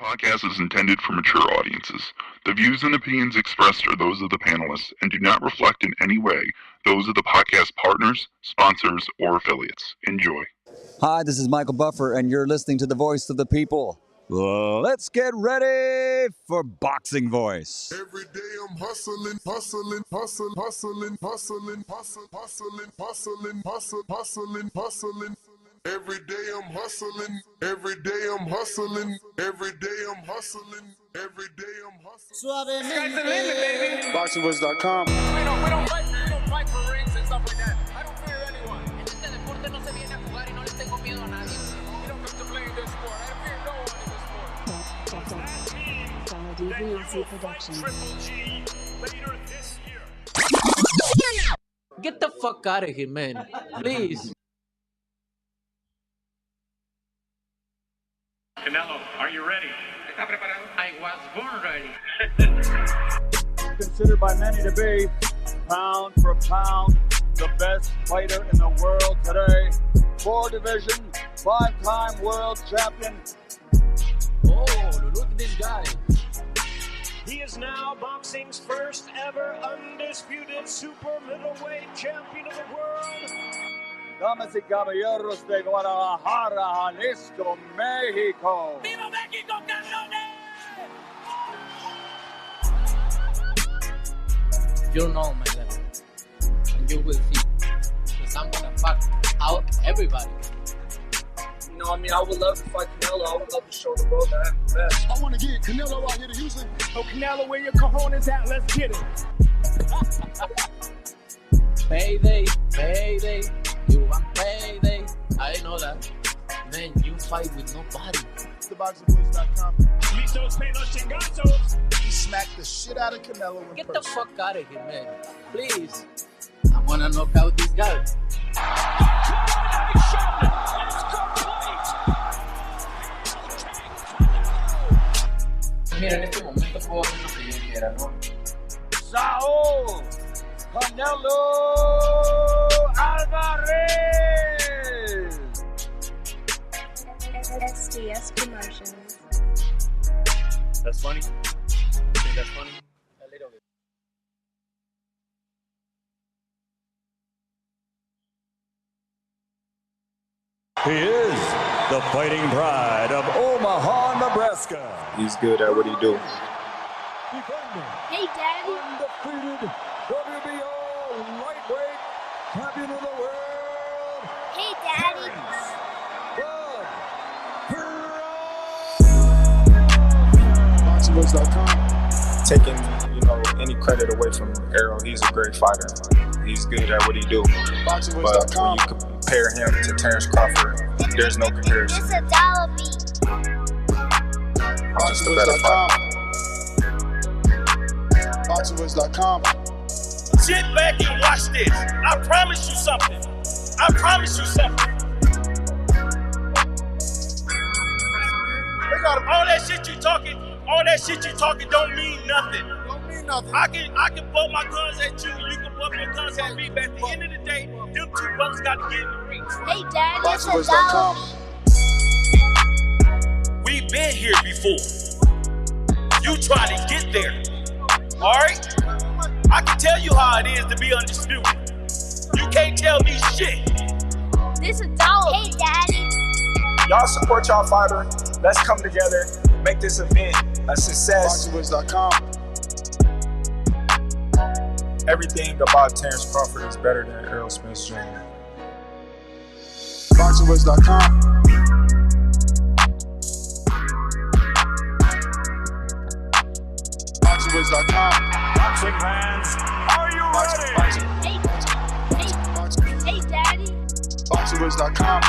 Podcast is intended for mature audiences. The views and opinions expressed are those of the panelists and do not reflect in any way those of the podcast partners, sponsors, or affiliates. Enjoy. Hi, this is Michael Buffer, and you're listening to the Voice of the People. Let's get ready for Boxing Voice. Every day I'm hustling, hustling, hustling, hustling, hustling, hustling, hustling, hustling, hustling, hustling, hustling. Every day I'm hustling, every day I'm hustling, every day I'm hustling, every day I'm hustling. Sky's the limit, baby. BoxingVoice.com. We don't fight for rings and stuff like that. I don't fear anyone. En este deporte no se viene a jugar y no le tengo miedo a nadie. We don't come to play in this sport. I fear no one in this sport. Triple G later this year. Get the fuck out of here, man. Please. Canelo, are you ready? ¿Está preparado? I was born ready. Considered by many to be, pound for pound, the best fighter in the world today. 4-division, 5-time world champion. Oh, look at this guy. He is now boxing's first ever undisputed super middleweight champion of the world. Damas y caballeros de Guadalajara, Jalisco, Mexico. ¡Viva México, cabrones! You know, my God. And you will see. Because I'm gonna fuck out everybody. You know, I mean, I would love to fight Canelo. I would love to show the world that I'm the best. I want to get Canelo out here to Houston. So Canelo, where your cojones at? Let's get it. Payday, payday. You want payday. I didn't know that. Man, you fight with nobody. TheBoxingVoice.com. Listos, pelos, chingazos. He smacked the shit out of Canelo in Get the person. fuck out of here, man. Please. I wanna knock out this guy. Mira, en este momento puedo hacer lo que yo quiera, ¿no? Saul Canelo Alvarez. SDS Promotions. That's funny. You think that's funny? A little bit. He is the fighting pride of Omaha, Nebraska. He's good at what he do. Defending Hey, Daddy. undefeated WBO lightweight champion of the world. Hey, Daddy. BoxingVoice.com. Taking, any credit away from Errol, he's a great fighter. He's good at what he do. But when BoxingVoice.com. you compare him to Terrence Crawford, there's no comparison. It's a dollar beat. I'm just a better fighter. BoxingVoice.com. Sit back and watch this. I promise you something. I promise you something. All that shit you talking don't mean nothing. Don't mean nothing. I can put my guns at you, you can put your guns at me, but at the end of the day, them two brothers got to get in the ring. Hey, Daddy. It's a dollar BoxingVoice.com. beat. We've been here before. You try to get there. Alright? I can tell you how it is to be undisputed. You can't tell me shit. This a dollar. Hey, Daddy. Y'all support y'all fighter. Let's come together, make this event a success. BoxingVoice.com. Everything about Terrence Crawford is better than Errol Spence Jr. BoxingVoice.com. BoxingVoice.com. Boxing fans, are you ready? Hey, Daddy. BoxingVoice.com.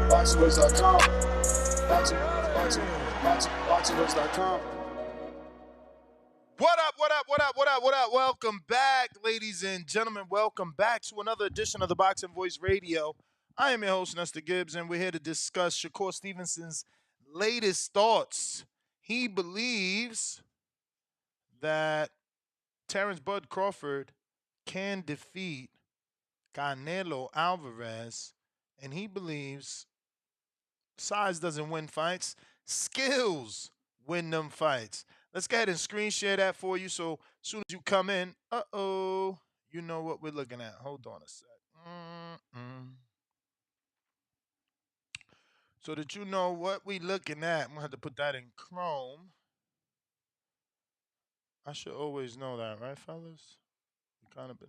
BoxingVoice.com. BoxingVoice.com. What up, what up, what up, what up, what up? Welcome back, ladies and gentlemen. Welcome back to another edition of the Boxing Voice Radio. I am your host, Nestor Gibbs, and we're here to discuss Shakur Stevenson's latest thoughts. He believes that Terrence Bud Crawford can defeat Canelo Alvarez, and he believes size doesn't win fights, skills win them fights. Let's go ahead and screen share that for you so as soon as you come in, you know what we're looking at. Hold on a sec. So that you know what we looking at. I'm going to have to put that in Chrome. I should always know that, right, fellas? We kind of been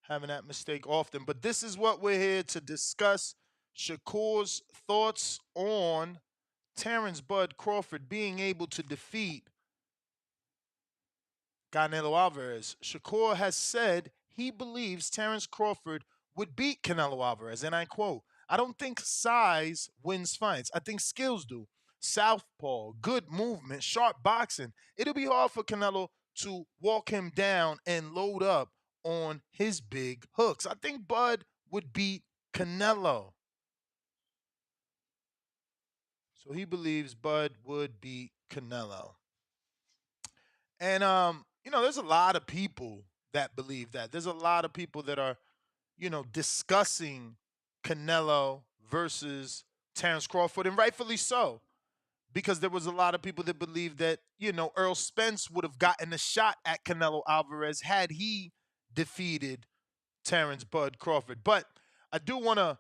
having that mistake often. But this is what we're here to discuss. Shakur's thoughts on Terrence Bud Crawford being able to defeat Canelo Alvarez. Shakur has said he believes Terrence Crawford would beat Canelo Alvarez, and I quote, "I don't think size wins fights. I think skills do. Southpaw, good movement, sharp boxing. It'll be hard for Canelo to walk him down and load up on his big hooks. I think Bud would beat Canelo." So he believes Bud would beat Canelo. And there's a lot of people that believe that. There's a lot of people that are, discussing Canelo versus Terrence Crawford, and rightfully so, because there was a lot of people that believe that, Earl Spence would have gotten a shot at Canelo Alvarez had he defeated Terrence Bud Crawford. But I do want to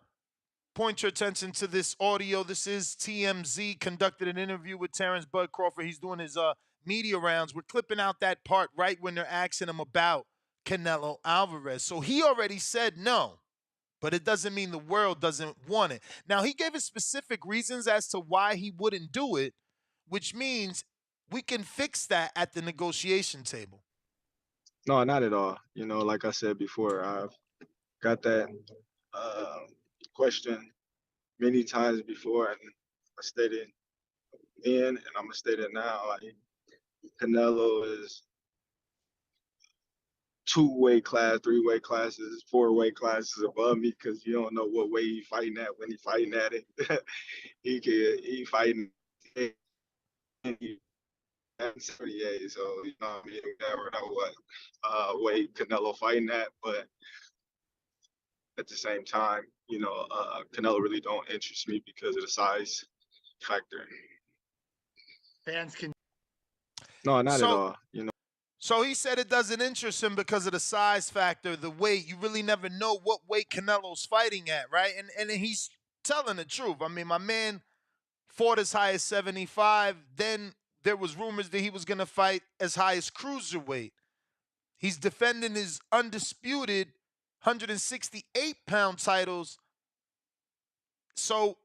point your attention to this audio. This is TMZ conducted an interview with Terrence Bud Crawford. He's doing his media rounds. We're clipping out that part right when they're asking him about Canelo Alvarez. So he already said no, but it doesn't mean the world doesn't want it. Now, he gave us specific reasons as to why he wouldn't do it, which means we can fix that at the negotiation table. No, not at all. Like I said before, I've got that uh, question many times before, and I stated then, and I'm gonna state it now. Like Canelo is two-weight class, three-weight classes, four-weight classes above me because you don't know what weight he fighting at when he fighting at it. he fighting at 78, so we never know what weight Canelo fighting at, but at the same time, Canelo really don't interest me because of the size factor. Fans can. No, not at all. So he said it doesn't interest him because of the size factor, the weight. You really never know what weight Canelo's fighting at, right? And he's telling the truth. I mean, my man fought as high as 75. Then there was rumors that he was going to fight as high as cruiserweight. He's defending his undisputed 168-pound titles. So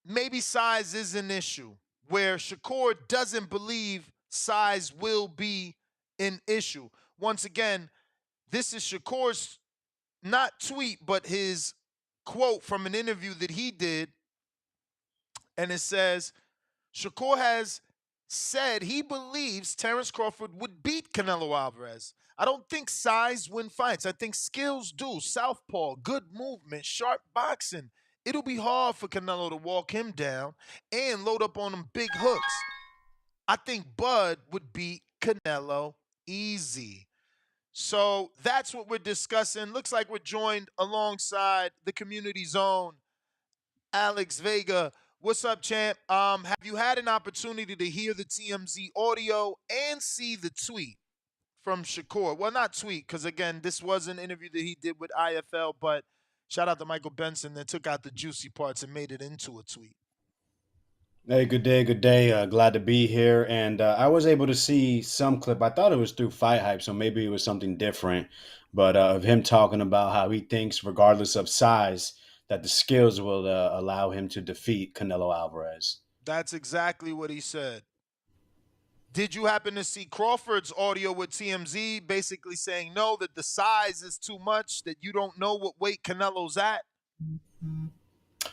maybe size is an issue where Shakur doesn't believe size will be an issue. Once again, this is Shakur's not tweet, but his quote from an interview that he did. And it says, Shakur has said he believes Terrence Crawford would beat Canelo Alvarez. I don't think size win fights. I think skills do. Southpaw, good movement, sharp boxing. It'll be hard for Canelo to walk him down and load up on them big hooks. I think Bud would beat Canelo easy. So that's what we're discussing. Looks like we're joined alongside the community zone, Alex Vega. What's up, champ? Have you had an opportunity to hear the TMZ audio and see the tweet from Shakur? Well, not tweet, because again, this was an interview that he did with IFL, but shout out to Michael Benson that took out the juicy parts and made it into a tweet. Hey, good day, good day. Glad to be here. And I was able to see some clip. I thought it was through Fight Hype, so maybe it was something different. But of him talking about how he thinks, regardless of size, that the skills will allow him to defeat Canelo Alvarez. That's exactly what he said. Did you happen to see Crawford's audio with TMZ basically saying no, that the size is too much, that you don't know what weight Canelo's at?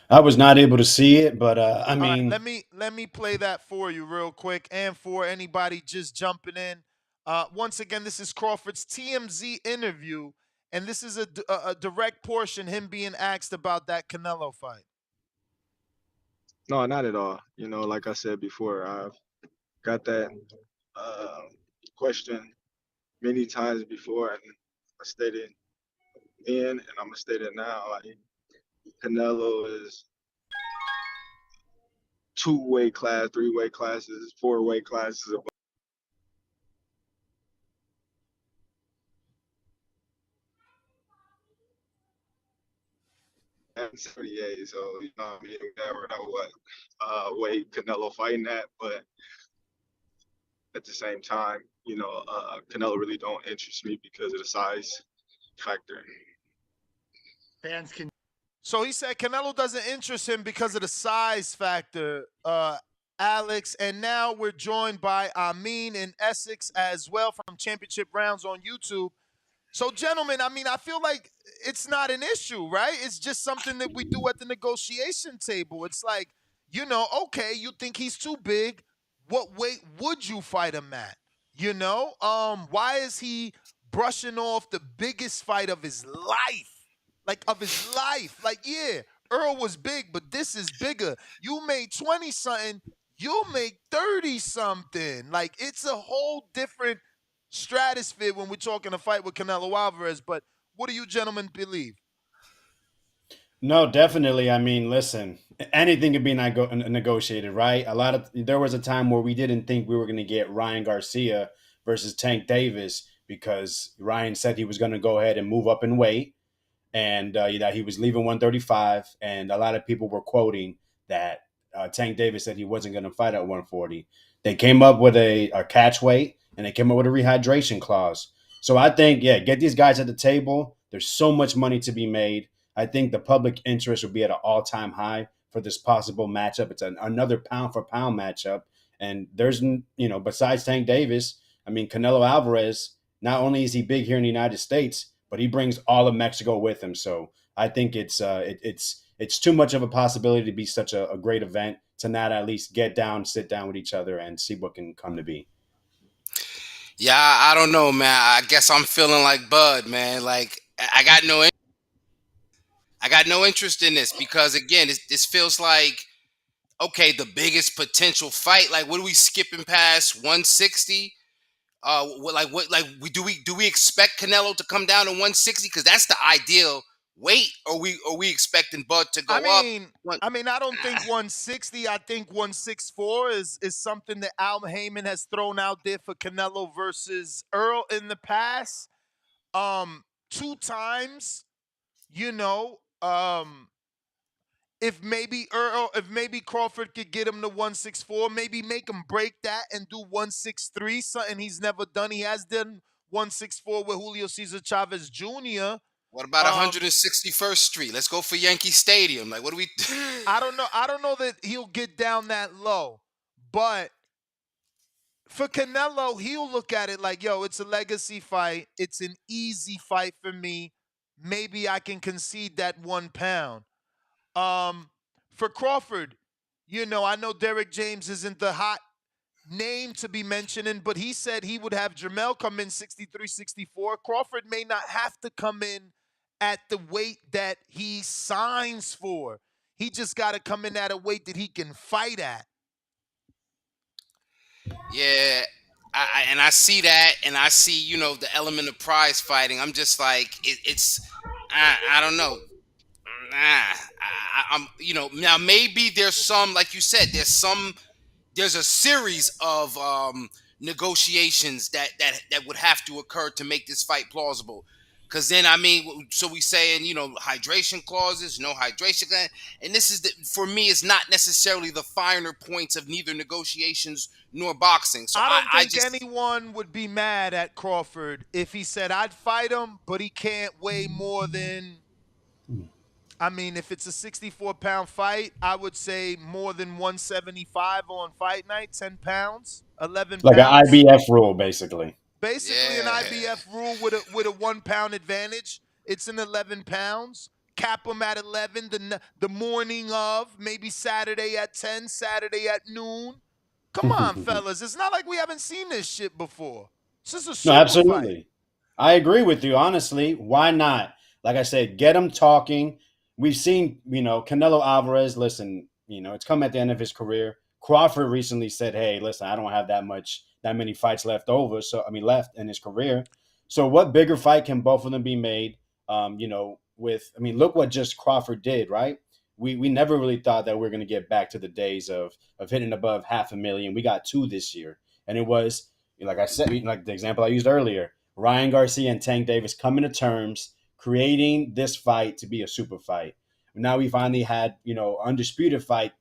I was not able to see it, but I mean, right, let me play that for you real quick, and for anybody just jumping in. Once again, this is Crawford's TMZ interview, and this is a direct portion, him being asked about that Canelo fight. No, not at all. Like I said before, I've got that question many times before, and I stated then, and I'm gonna state it now. Like Canelo is 2 weight class, 3 weight classes, 4 weight classes above. 78, so you know what I mean. We never know what weight Canelo fighting at, but at the same time, Canelo really don't interest me because of the size factor. Fans can. So he said Canelo doesn't interest him because of the size factor, Alex. And now we're joined by Amin in Essex as well from Championship Rounds on YouTube. So, gentlemen, I mean, I feel like it's not an issue, right? It's just something that we do at the negotiation table. It's like, okay, you think he's too big. What weight would you fight him at? Why is he brushing off the biggest fight of his life? Like, of his life. Like, yeah, Earl was big, but this is bigger. You made 20-something. You'll make 30-something. Like, it's a whole different stratosphere when we're talking a fight with Canelo Alvarez. But what do you gentlemen believe? No, definitely. I mean, listen, anything could be negotiated, right? There was a time where we didn't think we were going to get Ryan Garcia versus Tank Davis because Ryan said he was going to go ahead and move up in weight, and that he was leaving 135, and a lot of people were quoting that Tank Davis said he wasn't going to fight at 140. They came up with a catch weight, and they came up with a rehydration clause. So I think, yeah, get these guys at the table. There's so much money to be made. I think the public interest will be at an all-time high for this possible matchup. It's another pound-for-pound matchup. And there's, besides Tank Davis, I mean, Canelo Alvarez, not only is he big here in the United States, but he brings all of Mexico with him. So I think it's too much of a possibility to be such a great event to not at least sit down with each other and see what can come to be. Yeah, I don't know, man. I guess I'm feeling like Bud, man. Like I got no interest in this because again, this feels like okay, the biggest potential fight. Like, what are we skipping past 160? Do we expect Canelo to come down to 160 because that's the ideal weight? Or we expecting Bud to go up? I don't think 160. I think 164 is something that Al Heyman has thrown out there for Canelo versus Earl in the past. 2 times, if maybe Crawford could get him to 164, maybe make him break that and do 163, something he's never done. He has done 164 with Julio Cesar Chavez Jr. What about 161st Street? Let's go for Yankee Stadium. Like, what do we? I don't know that he'll get down that low, but for Canelo, he'll look at it like, yo, it's a legacy fight. It's an easy fight for me. Maybe I can concede that 1 pound. For Crawford, I know Derek James isn't the hot name to be mentioning, but he said he would have Jermell come in 63, 64. Crawford may not have to come in at the weight that he signs for. He just got to come in at a weight that he can fight at. Yeah, I see that, and I see the element of prize fighting. I'm just like I don't know. I'm now maybe there's some, like you said, there's a series of negotiations that would have to occur to make this fight plausible. Because then, I mean, so we saying, hydration clauses, no hydration, and this is for me is not necessarily the finer points of neither negotiations nor boxing. So I don't think anyone would be mad at Crawford if he said, I'd fight him, but he can't weigh more than, if it's a 64-pound fight, I would say more than 175 on fight night, 10 pounds, 11 like pounds. Like an IBF rule, basically. Basically, an IBF rule with a 1 pound advantage. It's an 11 pounds. Cap them at 11 the morning of, maybe Saturday at 10, Saturday at noon. Come on, fellas. It's not like we haven't seen this shit before. This is a super absolutely. fight. I agree with you. Honestly, why not? Like I said, get him talking. We've seen, Canelo Alvarez, listen, it's come at the end of his career. Crawford recently said, hey, listen, I don't have that many fights left in his career. So what bigger fight can both of them be made? Look what just Crawford did, right? We never really thought that we are going to get back to the days of hitting above 500,000. We got 2 this year, and it was, like I said, like the example I used earlier, Ryan Garcia and Tank Davis coming to terms, creating this fight to be a super fight. Now we finally had, undisputed fight.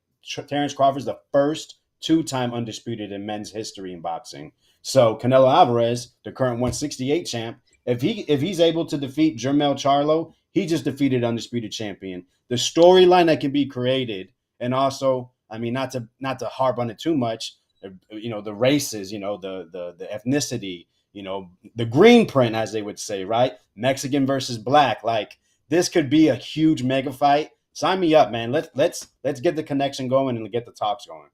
Terrence Crawford's the first 2-time undisputed in men's history in boxing. So Canelo Alvarez, the current 168 champ, if he's able to defeat Jermell Charlo, he just defeated undisputed champion. The storyline that can be created, and also, not to harp on it too much, the races, the ethnicity, the green print, as they would say, right? Mexican versus black. Like, this could be a huge mega fight. Sign me up, man. Let's get the connection going and get the talks going.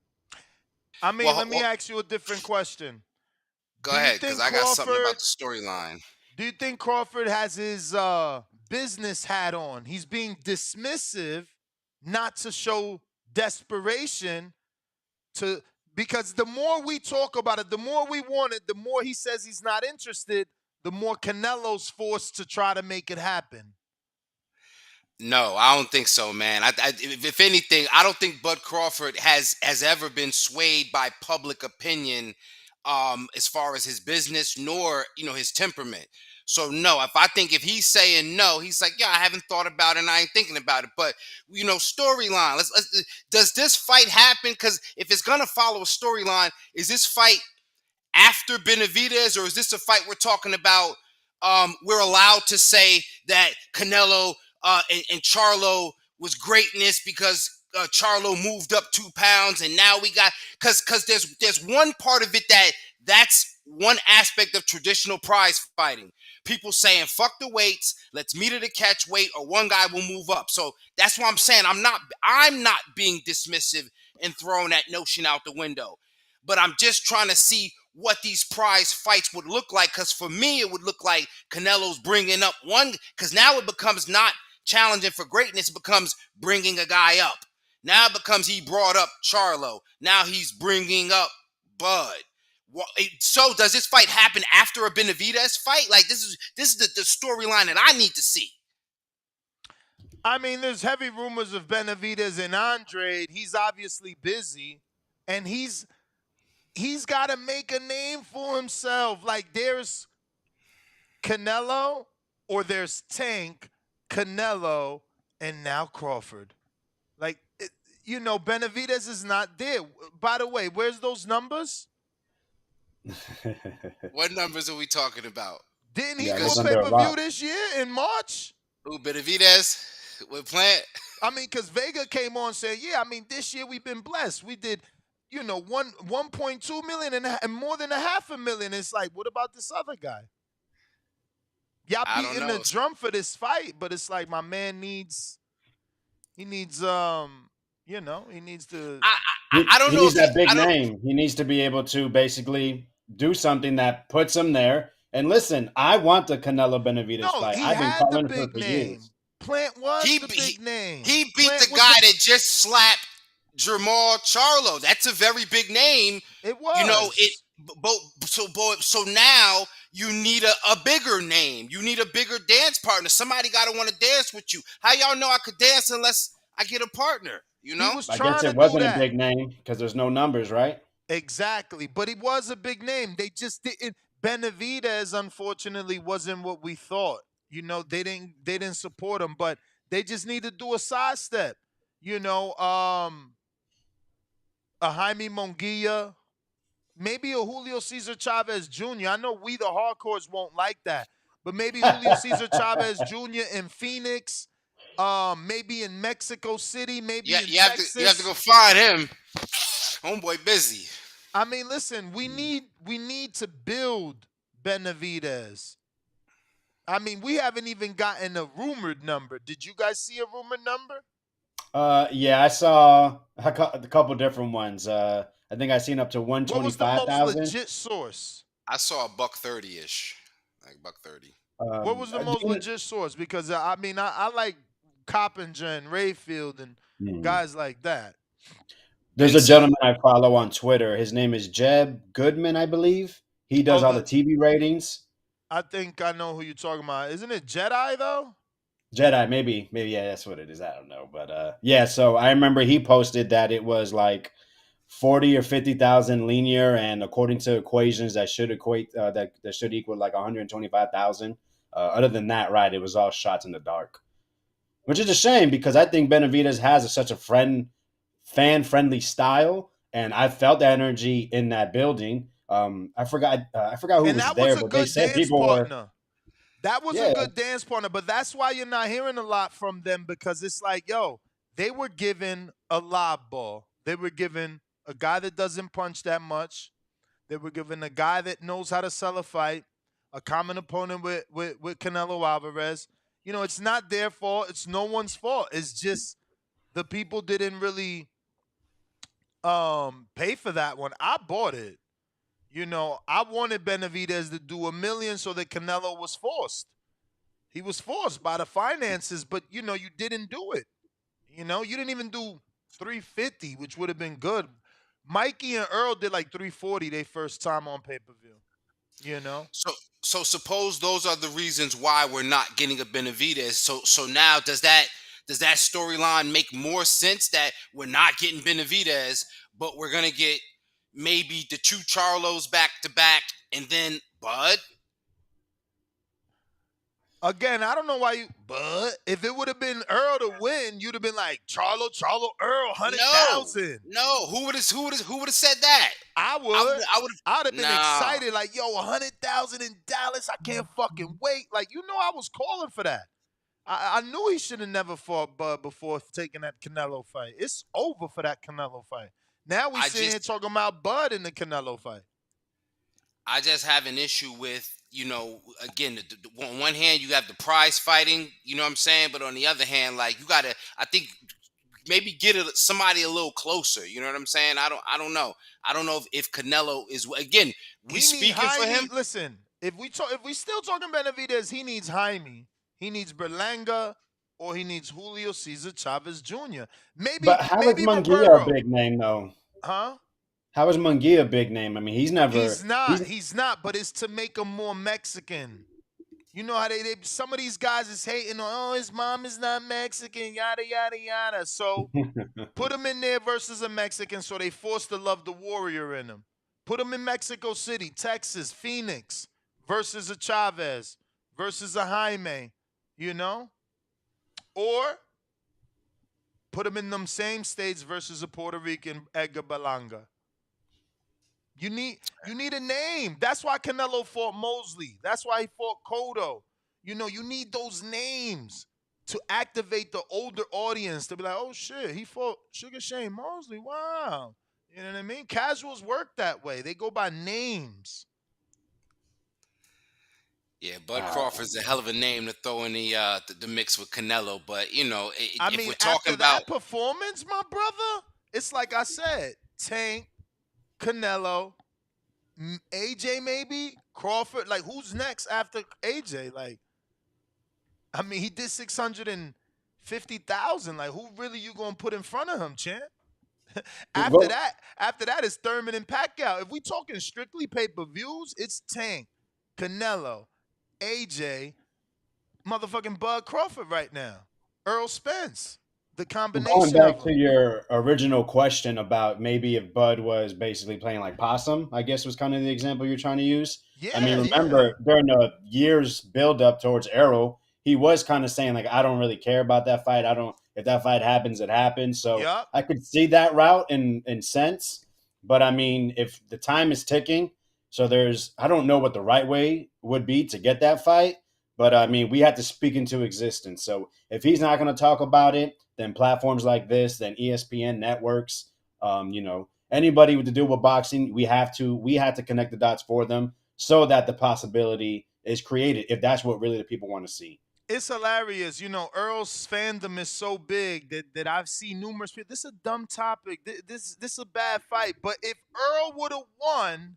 Let me ask you a different question. Go ahead, because I got something about the storyline. Do you think Crawford has his business hat on? He's being dismissive, not to show desperation, because the more we talk about it, the more we want it, the more he says he's not interested, the more Canelo's forced to try to make it happen. No, I don't think so, man. If anything, I don't think Bud Crawford has ever been swayed by public opinion, as far as his business, nor his temperament. So no, if he's saying no, he's like, yeah, I haven't thought about it and I ain't thinking about it. But storyline. Does this fight happen? Because if it's gonna follow a storyline, is this fight after Benavidez, or is this a fight we're talking about? We're allowed to say that Canelo and Charlo was greatness because Charlo moved up 2 pounds, and now we got because there's one part of it that's one aspect of traditional prize fighting. People saying fuck the weights, let's meet at a catch weight, or one guy will move up. So that's why I'm saying I'm not being dismissive and throwing that notion out the window, but I'm just trying to see what these prize fights would look like. Because for me, it would look like Canelo's bringing up one, because now it becomes not challenging for greatness, it becomes bringing a guy up. Now it becomes he brought up Charlo. Now he's bringing up Bud. So does this fight happen after a Benavidez fight? Like, this is the storyline that I need to see. There's heavy rumors of Benavidez and Andre. He's obviously busy, and he's got to make a name for himself. Like, there's Canelo, or there's Tank, Canelo, and now Crawford. Like, Benavidez is not there. By the way, where's those numbers? What numbers are we talking about? Didn't he go pay-per-view this year in March? Who, Benavidez with Plant? Because Vega came on saying, yeah, this year we've been blessed. We did, 1.2 million and more than 500,000. It's like, what about this other guy? Y'all beating the drum for this fight, but it's like my man needs to. He needs that big name. He needs to be able to basically do something that puts him there. And listen, I want the Canelo Benavidez fight. I've been calling for years. Plant was the big name. He beat the guy that just slapped Jermall Charlo. That's a very big name. It was. So now you need a bigger name. You need a bigger dance partner. Somebody got to want to dance with you. How y'all know I could dance unless I get a partner? He was I trying guess to it wasn't do a that. big name because there's no numbers, right? Exactly, but he was a big name. They just didn't. Benavidez, unfortunately, wasn't what we thought. They didn't support him, but they just need to do a sidestep. A Jaime Munguia, maybe a Julio Cesar Chavez Jr. I know we the hardcores won't like that, but maybe Julio Cesar Chavez Jr. in Phoenix, maybe in Mexico City, maybe in Texas. You have to go find him. Homeboy busy. Listen, we need to build Benavidez. We haven't even gotten a rumored number. Did you guys see a rumored number? Yeah, I saw a couple different ones. I think I seen up to 125,000. What was the most legit source? I saw $130-ish, like $130. What was the most legit source? Because I like Coppinger and Rayfield and guys like that. There's a gentleman I follow on Twitter. His name is Jeb Goodman, I believe. He does all the TV ratings. I think I know who you're talking about. Isn't it Jedi, though? Jedi, maybe yeah, that's what it is. I don't know, but yeah. So I remember he posted that it was like 40 or 50,000 linear, and according to equations, that should equate that should equal like 125,000. Other than that, right? It was all shots in the dark, which is a shame because I think Benavidez has such a fan friendly style, and I felt that energy in that building. I forgot who And was that was there, a but they good said dance people were partner. That was a yeah. good dance partner, but that's why you're not hearing a lot from them because it's like, yo, they were given a lob ball. They were given a guy that doesn't punch that much. They were given a guy that knows how to sell a fight, a common opponent with Canelo Alvarez. You know, it's not their fault. It's no one's fault. It's just the people didn't really pay for that one. I bought it. You know, I wanted Benavidez to do $1 million so that Canelo was forced. He was forced by the finances, but you know, you didn't do it. You know, you didn't even do 350, which would have been good. Mikey and Earl did like 340 their first time on pay-per-view. You know? So suppose those are the reasons why we're not getting a Benavidez. So now does that storyline make more sense that we're not getting Benavidez, but we're gonna get maybe the two Charlos back to back and then Bud? Again, I don't know why you, but if it would have been Earl to win, you'd have been like Charlo, Earl, No, 100,000. no. Who would have said that? I I would. would I'd have been nah. excited, like, yo, 100,000 in Dallas. I can't fucking wait. Like, you know, I was calling for that. I knew he should have never fought Bud before taking that Canelo fight. It's over for that Canelo fight. Now we I sitting here just talking about Bud in the Canelo fight. I just have an issue with, again, on one hand, you have the prize fighting, you know what I'm saying? But on the other hand, like, you got to, I think, maybe get somebody a little closer. You know what I'm saying? I don't know. I don't know if Canelo is, again, we He need speaking for Jaime. him. Listen, if we still talking Benavidez, he needs Jaime. He needs Berlanga, or he needs Julio Cesar Chavez Jr. Maybe But how is maybe Munguia a Roberto. big name though? Huh? How is Munguia a big name? I mean, he's never He's not. he's He's not. But it's to make him more Mexican. You know how they some of these guys is hating on, oh, his mom is not Mexican, yada yada yada. So put him in there versus a Mexican, so they force to love the warrior in him. Put him in Mexico City, Texas, Phoenix versus a Chavez versus a Jaime. You know, or put him in them same states versus a Puerto Rican Edgar Berlanga. You need a name. That's why Canelo fought Mosley. That's why he fought Cotto. You know, you need those names to activate the older audience to be like, oh shit, he fought Sugar Shane Mosley. Wow. You know what I mean? Casuals work that way. They go by names. Yeah, Bud Crawford's a hell of a name to throw in the mix with Canelo. But I if mean, we're talking after about that performance, my brother, it's like I said, Tank, Canelo, AJ maybe, Crawford. Like, who's next after AJ? Like, I mean, he did 650,000. Like, who really you gonna put in front of him, champ? well, After that is Thurman and Pacquiao. If we talking strictly pay-per-views, it's Tank, Canelo, AJ, motherfucking Bud Crawford right now. Earl Spence. The going combination of back to them. your original question about maybe if Bud was basically playing like possum, I guess was kind of the example you're trying to use. I mean, Yeah, yeah. remember during the years build up towards Arrow, he was kind of saying like, I don't really care about that fight. I don't. If that fight happens, it happens. So Yup. I could see that route in sense. But I mean, if the time is ticking, so I don't know what the right way would be to get that fight. But I mean, we had to speak into existence. So if he's not going to talk about it, then platforms like this, then ESPN networks, anybody with to do with boxing, we had to connect the dots for them so that the possibility is created if that's what really the people want to see. It's hilarious. You know, Earl's fandom is so big that I've seen numerous people. This is a dumb topic. This is a bad fight. But if Earl would have won,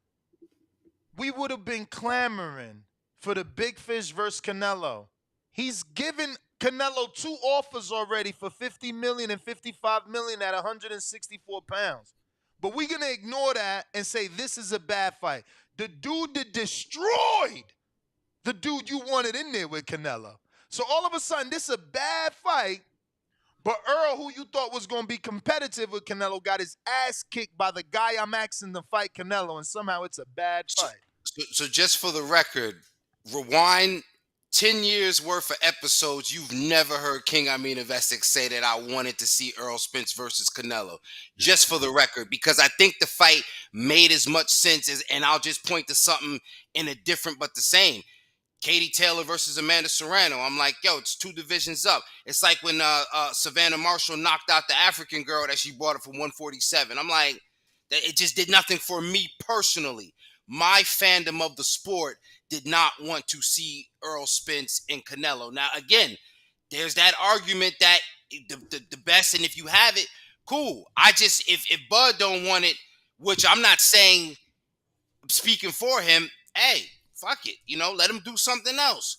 we would have been clamoring for the big fish versus Canelo. He's given Canelo 2 offers already for 50 million and 55 million at 164 pounds. But we're going to ignore that and say this is a bad fight. The dude that destroyed the dude you wanted in there with Canelo. So all of a sudden, this is a bad fight. But Earl, who you thought was going to be competitive with Canelo, got his ass kicked by the guy I'm asking to fight Canelo, and somehow it's a bad fight. So just for the record, rewind 10 years worth of episodes. You've never heard King Amin of Essex say that I wanted to see Earl Spence versus Canelo. Just for the record, because I think the fight made as much sense as, and I'll just point to something in a different but the same. Katie Taylor versus Amanda Serrano. I'm like, yo, it's 2 divisions up. It's like when Savannah Marshall knocked out the African girl that she brought up from 147. I'm like, it just did nothing for me personally. My fandom of the sport did not want to see Earl Spence and Canelo. Now, again, there's that argument that the best, and if you have it, cool. I just, if Bud don't want it, which I'm not saying, speaking for him, hey, fuck it, let him do something else.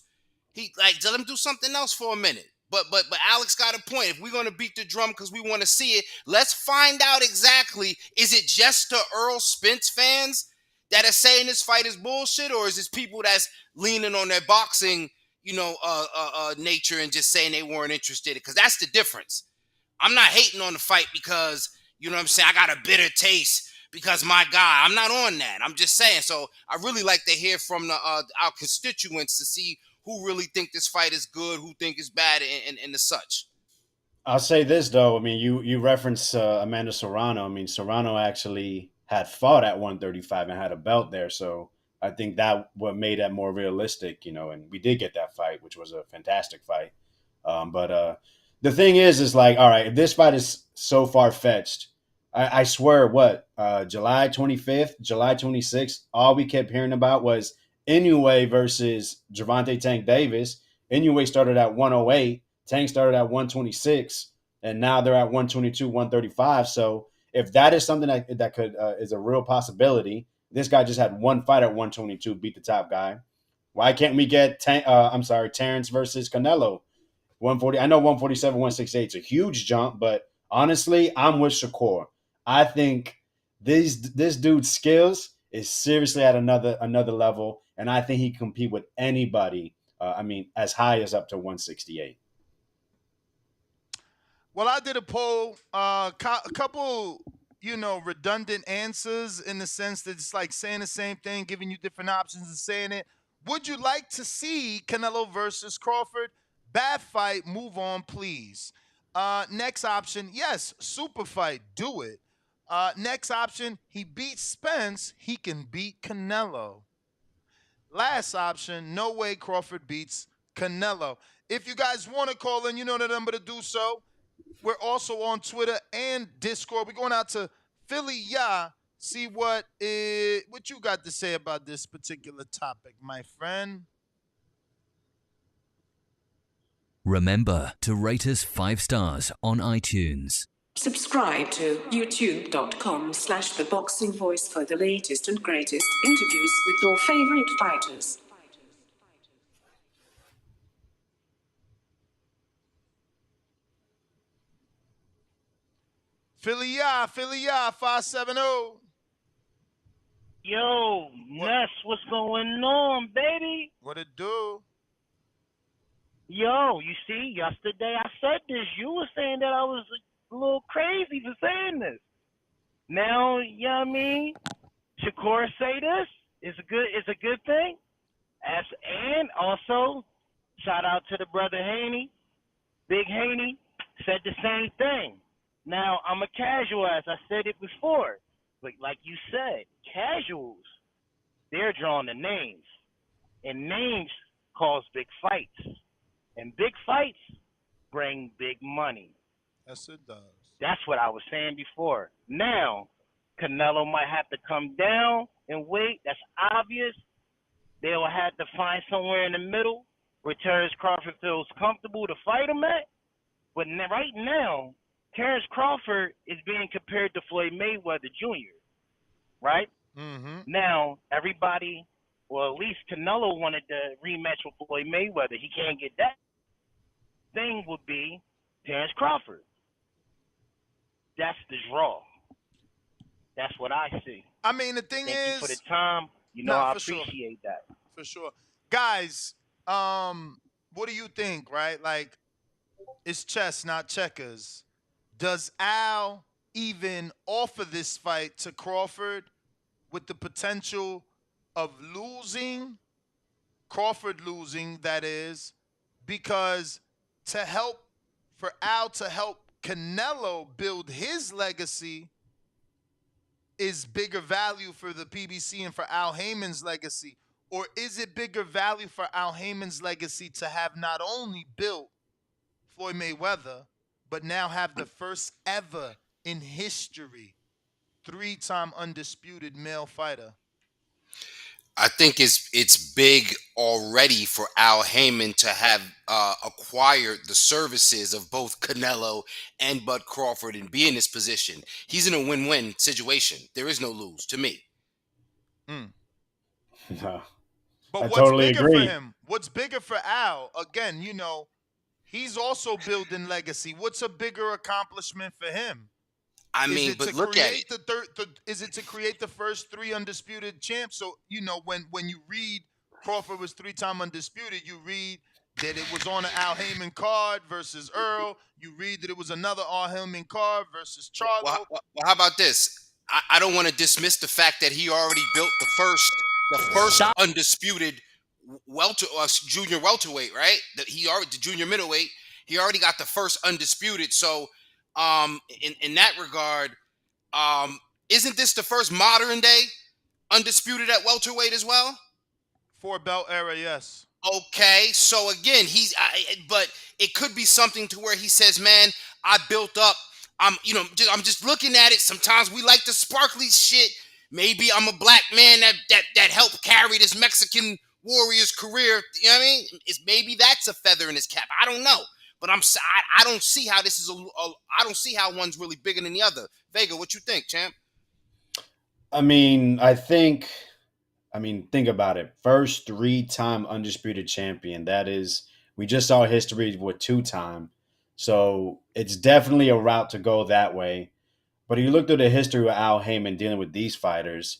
Let him do something else for a minute. But Alex got a point. If we're gonna beat the drum because we want to see it, let's find out exactly. Is it just the Earl Spence fans that are saying this fight is bullshit, or is it people that's leaning on their boxing, nature and just saying they weren't interested? Because that's the difference. I'm not hating on the fight because, you know what I'm saying, I got a bitter taste because my guy. I'm not on that. I'm just saying. So I really like to hear from our constituents to see who really think this fight is good, who think it's bad, and the such. I'll say this though. I mean, you referenced Amanda Serrano. I mean, Serrano actually had fought at 135 and had a belt there, so I think that what made that more realistic, and we did get that fight, which was a fantastic fight. But the thing is like, all right, if this fight is so far fetched, I swear, July 25th, July 26th, all we kept hearing about was Inoue versus Gervonta Tank Davis. Inoue started at 108, Tank started at 126, and now they're at 122, 135. So if that is something that could is a real possibility, this guy just had one fight at 122, beat the top guy. Why can't we get Terrence versus Canelo? 140. I know 147, 168 is a huge jump, but honestly, I'm with Shakur. I think this dude's skills is seriously at another level, and I think he can compete with anybody. As high as up to 168. Well, I did a poll, a couple, redundant answers in the sense that it's like saying the same thing, giving you different options and saying it. Would you like to see Canelo versus Crawford? Bad fight, move on, please. Next option, yes, super fight, do it. Next option, he beats Spence, he can beat Canelo. Last option, no way Crawford beats Canelo. If you guys want to call in, you know the number to do so. We're also on Twitter and Discord. We're going out to Philly, see what you got to say about this particular topic, my friend. Remember to rate us 5 stars on iTunes. Subscribe to youtube.com/theboxingvoice for the latest and greatest interviews with your favorite fighters. Philly, 570. Yo, Ness, what's going on, baby? What it do? Yo, you see, yesterday I said this. You were saying that I was a little crazy for saying this. Now, you know what I mean? Shakur say this. It's a good thing. And also, shout out to the brother Haney. Big Haney said the same thing. Now, I'm a casual, as I said it before. But like you said, casuals, they're drawing the names. And names cause big fights. And big fights bring big money. Yes, it does. That's what I was saying before. Now, Canelo might have to come down and wait. That's obvious. They'll have to find somewhere in the middle where Terrence Crawford feels comfortable to fight him at. But right now, Terrence Crawford is being compared to Floyd Mayweather Jr., right? Mm-hmm. Now, everybody, well, at least Canelo wanted the rematch with Floyd Mayweather. He can't get that. Thing would be Terrence Crawford. That's the draw. That's what I see. I mean, the thing Thank is, you for the time. I appreciate that. For sure. Guys, what do you think, right? Like, it's chess, not checkers. Does Al even offer this fight to Crawford with the potential of losing, Crawford losing, that is, because for Al to help Canelo build his legacy is bigger value for the PBC and for Al Heyman's legacy? Or is it bigger value for Al Heyman's legacy to have not only built Floyd Mayweather, but now have the first ever in history 3-time undisputed male fighter? I think it's big already for Al Heyman to have acquired the services of both Canelo and Bud Crawford and be in this position. He's in a win-win situation. There is no lose to me. No, But I what's totally bigger for agree. him? What's bigger for Al? Again, he's also building legacy. What's a bigger accomplishment for him? I Is mean, it but to look at create it. is it to create the first 3 undisputed champs? So, when you read Crawford was 3-time undisputed, you read that it was on an Al Heyman card versus Earl. You read that it was another Al Heyman card versus Well, Charlo. well, how about this? I don't want to dismiss the fact that he already built the first undisputed junior welterweight, right? That he already the junior middleweight. He already got the first undisputed. So, in that regard, isn't this the first modern day undisputed at welterweight as well? 4-belt era, yes. Okay, so again, but it could be something to where he says, "Man, I built up. I'm just looking at it. Sometimes we like the sparkly shit. Maybe I'm a black man that helped carry this Mexican warrior's career. You know what I mean? Maybe that's a feather in his cap. I don't know, but I don't see how this is I don't see how one's really bigger than the other. Vega, what you think, champ? I mean, think about it. First 3-time undisputed champion. That is, we just saw history with 2-time. So it's definitely a route to go that way. But if you look through the history of Al Heyman dealing with these fighters,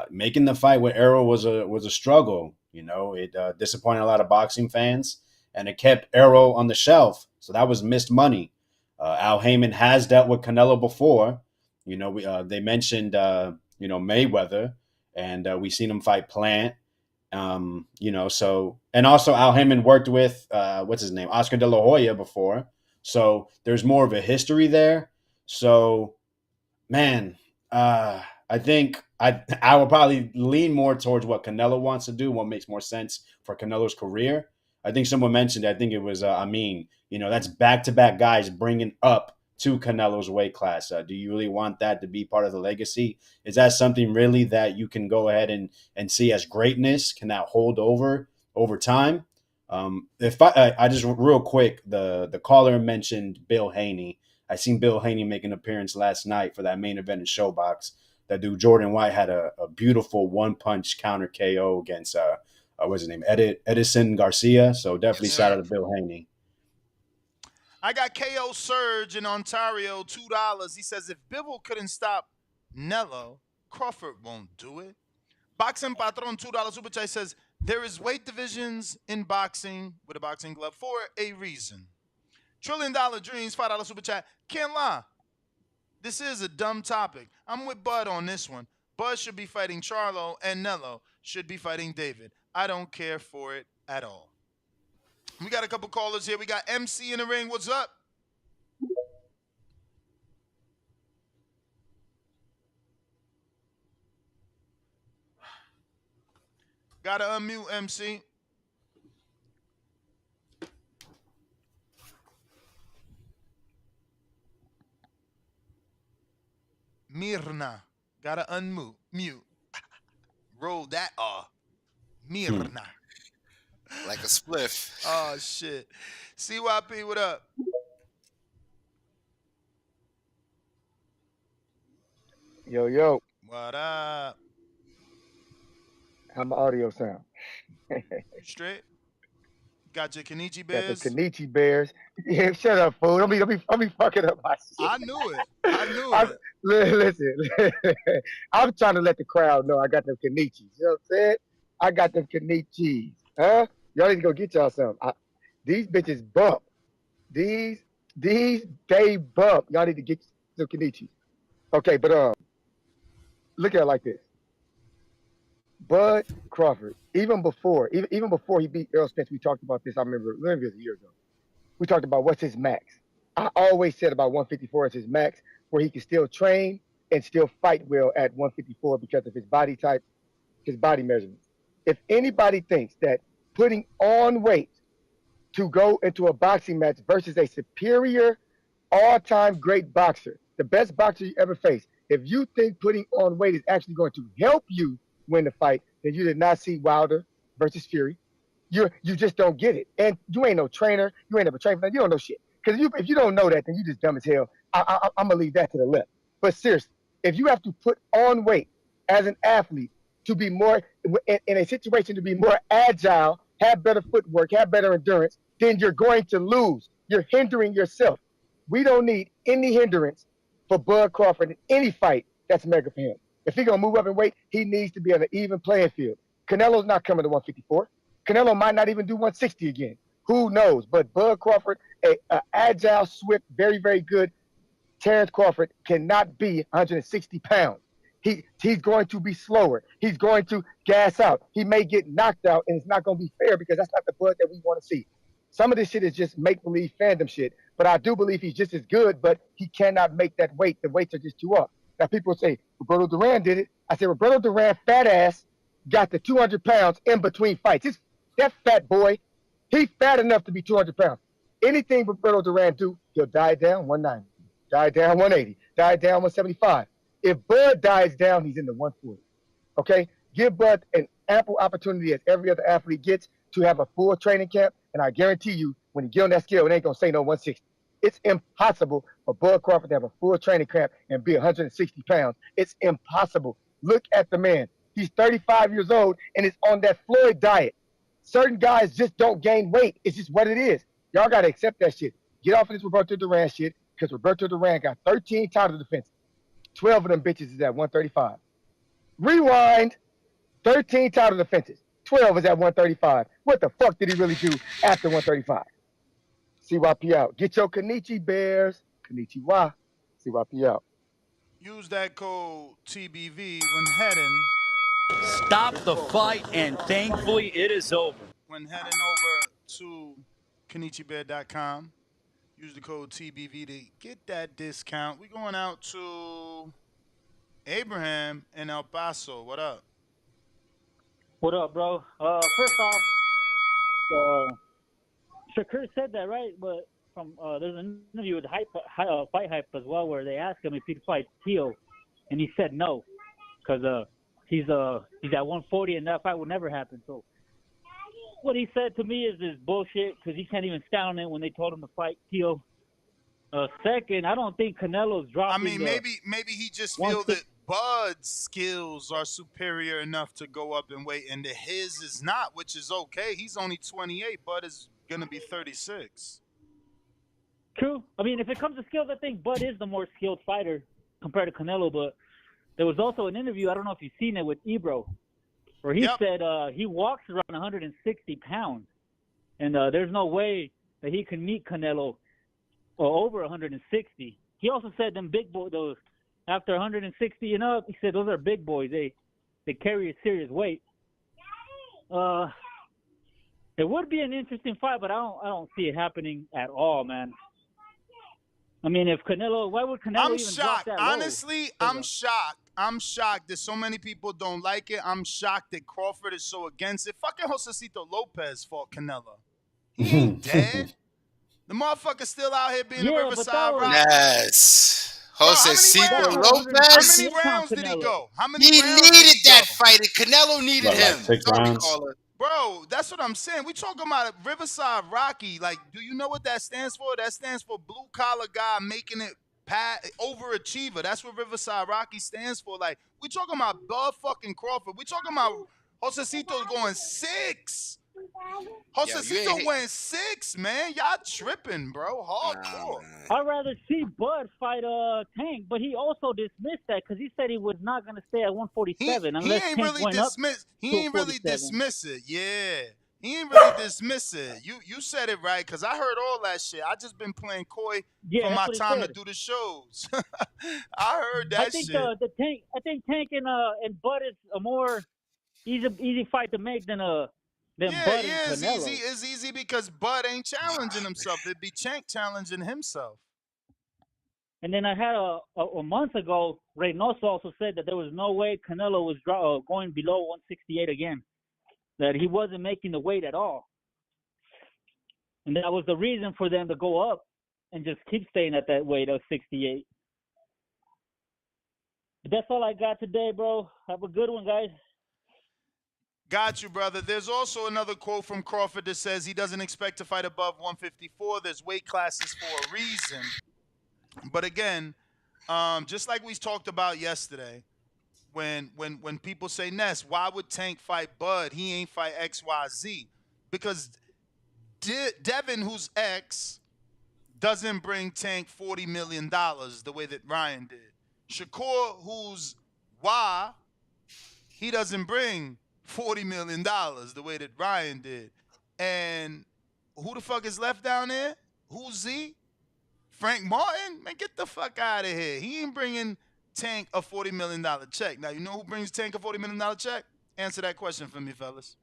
making the fight with Errol was a struggle. It disappointed a lot of boxing fans, and it kept Errol on the shelf. So that was missed money. Al Heyman has dealt with Canelo before. They mentioned Mayweather, and we seen him fight Plant. So, and also Al Heyman worked with what's his name, Oscar De La Hoya before. So there's more of a history there. So, man, I think I will probably lean more towards what Canelo wants to do, what makes more sense for Canelo's career. I think someone mentioned, I think it was Amin, that's back-to-back guys bringing up to Canelo's weight class. Do you really want that to be part of the legacy? Is that something really that you can go ahead and see as greatness? Can that hold over time? If I just real quick, the caller mentioned Bill Haney. I seen Bill Haney make an appearance last night for that main event in Showbox. That dude Jordan White had a beautiful one-punch counter KO against what's his name, Edison Garcia. So definitely shout out to Bill Haney. I got KO Surge in Ontario, $2. He says if Bivol couldn't stop Nello, Crawford won't do it. Boxing Patron, $2 super chat says there is weight divisions in boxing with a boxing glove for a reason. $1 Trillion Dreams, $5 super chat. Can't lie. This is a dumb topic. I'm with Bud on this one. Bud should be fighting Charlo, and Nello should be fighting David. I don't care for it at all. We got a couple callers here. We got MC in the ring. What's up? Gotta unmute MC. Mirna. Gotta unmute. Mute. Roll that R. Mirna. Like a spliff. Oh, shit. CYP, what up? Yo. What up? How my audio sound? You straight? Got your Kenichi Got Bears? the Kenichi Bears. Yeah, shut up, fool. Don't be fucking up my shit. I knew it. Listen, I'm trying to let the crowd know I got them Kenichis. You know what I'm saying? I got them Kenichis. Huh? Y'all need to go get y'all some. These bitches bump. These they bump. Y'all need to get some Kenichi. Okay, but look at it like this. Bud Crawford, even before he beat Earl Spence, we talked about this. I remember maybe it was a year ago. We talked about what's his max. I always said about 154 is his max, where he can still train and still fight well at 154 because of his body type, his body measurements. If anybody thinks that putting on weight to go into a boxing match versus a superior all-time great boxer, the best boxer you ever faced, if you think putting on weight is actually going to help you win the fight, then you did not see Wilder versus Fury. You just don't get it. And you ain't no trainer. You ain't never trained for that. You don't know shit. Because if you don't know that, then you just dumb as hell. I'm going to leave that to the left. But seriously, if you have to put on weight as an athlete to be more, in a situation to be more agile, have better footwork, have better endurance, then you're going to lose. You're hindering yourself. We don't need any hindrance for Bud Crawford in any fight that's mega for him. If he's going to move up in weight, he needs to be on an even playing field. Canelo's not coming to 154. Canelo might not even do 160 again. Who knows? But Bud Crawford, a agile, swift, very, very good Terrence Crawford cannot be 160 pounds. He's going to be slower. He's going to gas out. He may get knocked out, and it's not going to be fair because that's not the Bud that we want to see. Some of this shit is just make-believe fandom shit. But I do believe he's just as good, but he cannot make that weight. The weights are just too up. Now, people say, Roberto Duran did it. I said, Roberto Duran, fat ass, got the 200 pounds in between fights. That fat boy, he's fat enough to be 200 pounds. Anything Roberto Duran do, he'll die down 190, die down 180, die down 175. If Bud dies down, he's in the 140. Okay? Give Bud an ample opportunity as every other athlete gets to have a full training camp, and I guarantee you, when he get on that scale, it ain't going to say no 160. It's impossible for Bud Crawford to have a full training camp and be 160 pounds. It's impossible. Look at the man. He's 35 years old and is on that Floyd diet. Certain guys just don't gain weight. It's just what it is. Y'all got to accept that shit. Get off of this Roberto Duran shit because Roberto Duran got 13 title defenses. 12 of them bitches is at 135. Rewind. 13 title defenses. 12 is at 135. What the fuck did he really do after 135? CYP out. Get your Kenichi Bears. Kenichi Wa. CYP out. Use that code TBV when heading. Stop the fight, and thankfully it is over. When heading over to KenichiBear.com, use the code TBV to get that discount. We're going out to Abraham in El Paso. What up? What up, bro? First off, Shakur said that, right? But there's an interview with Fight Hype as well where they asked him if he'd fight Teal, and he said no, because he's at 140 and that fight would never happen. So what he said to me is bullshit because he can't even stand on it when they told him to fight Teal. Second, I don't think Canelo's dropping. I mean, maybe he just feels that Bud's skills are superior enough to go up in weight, and his is not, which is okay. He's only 28. Bud is gonna be 36. True. I mean, if it comes to skills, I think Bud is the more skilled fighter compared to Canelo. But there was also an interview, I don't know if you've seen it, with Ebro, where he said he walks around 160 pounds, and there's no way that he can meet Canelo or over 160. He also said them big boys, those after 160 and up, he said those are big boys. They carry a serious weight. It would be an interesting fight, but I don't see it happening at all, man. I mean, if Canelo, why would Canelo even drop that low? Honestly, I'm shocked. I'm shocked that so many people don't like it. I'm shocked that Crawford is so against it. Fucking Josecito Lopez fought Canelo. He ain't dead. The motherfucker's still out here being a Riverside Rock. Yes. Josecito Lopez. How many rounds did he go? He needed that fight. Canelo needed him. 6 rounds. Bro, that's what I'm saying. We talking about Riverside Rocky. Like, do you know what that stands for? That stands for blue collar guy making it overachiever. That's what Riverside Rocky stands for. Like, we talking about Bud fucking Crawford. We talking about Josecito going 6. Josecito went 6, man. Y'all tripping, bro. Hardcore. I'd rather see Bud fight Tank, but he also dismissed that because he said he was not going to stay at 147 unless Tank went up. He ain't really dismiss it. Yeah. He ain't really dismiss it. You said it right, because I heard all that shit. I just been playing coy Yeah, for that's my what he time to said. do the shows. I heard I that think shit. the Tank. I think Tank and Bud is a more easy fight to make than Yeah, Bud and yeah, it's easy. Canelo. It's easy because Bud ain't challenging himself. It'd be Chank challenging himself. And then I had a month ago, Reynoso also said that there was no way Canelo was going below 168 again. That he wasn't making the weight at all. And that was the reason for them to go up and just keep staying at that weight of 68. But that's all I got today, bro. Have a good one, guys. Got you, brother. There's also another quote from Crawford that says he doesn't expect to fight above 154. There's weight classes for a reason. But again, just like we talked about yesterday, when people say, Ness, why would Tank fight Bud? He ain't fight XYZ. Because Devin, who's X, doesn't bring Tank $40 million the way that Ryan did. Shakur, who's Y, he doesn't bring $40 million the way that Ryan did. And who the fuck is left down there? Who's Z? Frank Martin? Man, get the fuck out of here. He ain't bringing Tank a $40 million check. Now, you know who brings Tank a $40 million check? Answer that question for me, fellas.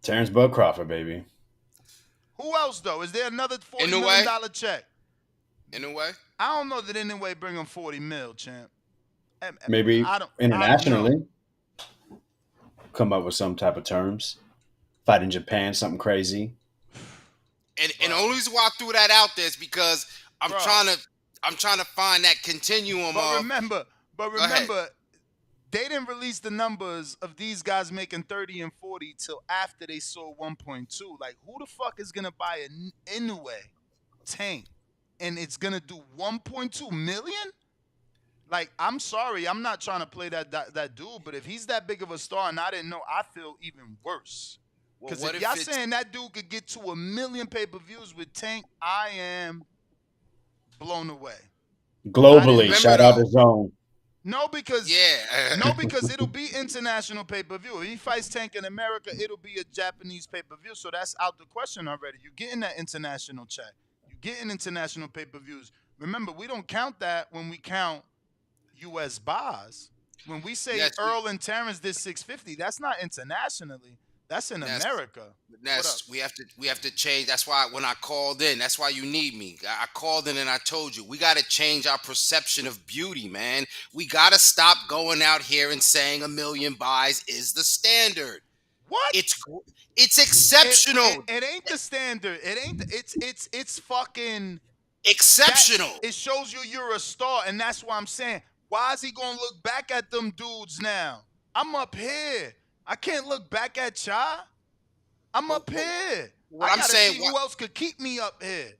Terrence Bud Crawford, baby. Who else, though? Is there another $40 million check? In a way? I don't know that any way bring him 40 mil, champ. Maybe I don't internationally. know. Come up with some type of terms. Fight in Japan, something crazy. And the only reason why I threw that out there is because I'm trying to find that continuum. But remember, they didn't release the numbers of these guys making 30 and 40 till after they sold 1.2. Like, who the fuck is gonna buy an Inoue Tank and it's gonna do 1.2 million? Like, I'm sorry, I'm not trying to play that dude, but if he's that big of a star and I didn't know, I feel even worse. Because if y'all saying that dude could get to 1 million pay-per-views with Tank, I am blown away. Globally, shout out to Zone. No, because it'll be international pay-per-view. If he fights Tank in America, it'll be a Japanese pay-per-view. So that's out the question already. You're getting that international check. You're getting international pay-per-views. Remember, we don't count that when we count U.S. buys. When we say Earl and Terrence did 650, that's not internationally. That's in America. We have to change. That's why when I called in, that's why you need me. I called in and I told you we got to change our perception of beauty, man. We got to stop going out here and saying 1 million buys is the standard. What? It's exceptional. It ain't the standard. It ain't. It's fucking exceptional. It shows you're a star, and that's why I'm saying, why is he gonna look back at them dudes now? I'm up here. I can't look back at Cha. I'm up here. I gotta see who else could keep me up here.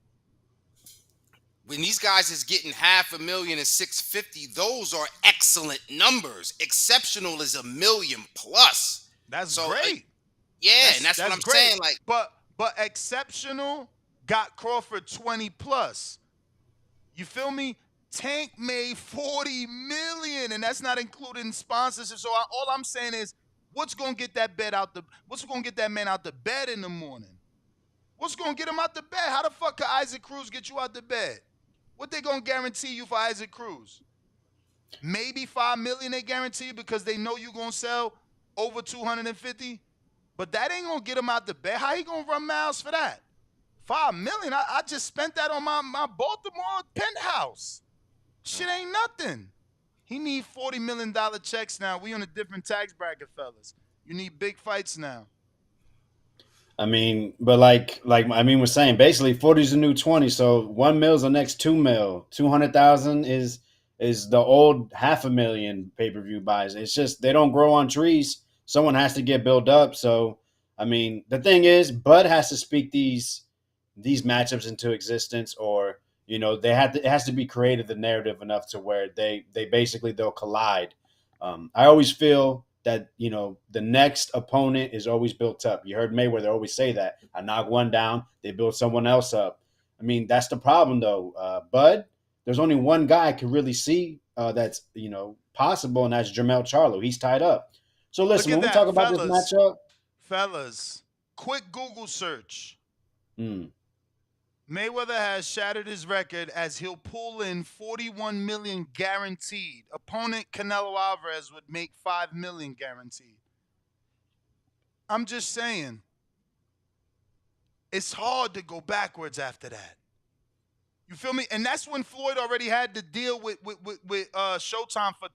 When these guys is getting 500,000 and 650, those are excellent numbers. Exceptional is 1 million plus. That's great. And that's what I'm great. saying. Like, but exceptional got Crawford 20 plus. You feel me? Tank made 40 million, and that's not including sponsorship. So all I'm saying is, what's gonna get that man out the bed in the morning? What's gonna get him out the bed? How the fuck could Isaac Cruz get you out the bed? What they gonna guarantee you for Isaac Cruz? Maybe 5 million they guarantee you because they know you gonna sell over 250. But that ain't gonna get him out the bed. How he gonna run miles for that? 5 million. I just spent that on my Baltimore penthouse. Shit ain't nothing. He need $40 million checks now. We on a different tax bracket, fellas. You need big fights now. I mean, but like we're saying, basically 40 is the new 20. So 1 mil is the next 2 mil. 200,000 is the old 500,000 pay-per-view buys. It's just they don't grow on trees. Someone has to get built up. So I mean, the thing is, Bud has to speak these matchups into existence, or it has to be created the narrative enough to where they'll collide. I always feel that the next opponent is always built up. You heard Mayweather always say that. I knock one down, they build someone else up. I mean, that's the problem though. Bud, there's only one guy I can really see that's possible, and that's Jermell Charlo. He's tied up. So listen, when we talk about this matchup, fellas, quick Google search. Mm. Mayweather has shattered his record as he'll pull in 41 million guaranteed. Opponent Canelo Alvarez would make 5 million guaranteed. I'm just saying, it's hard to go backwards after that. You feel me? And that's when Floyd already had to deal with Showtime for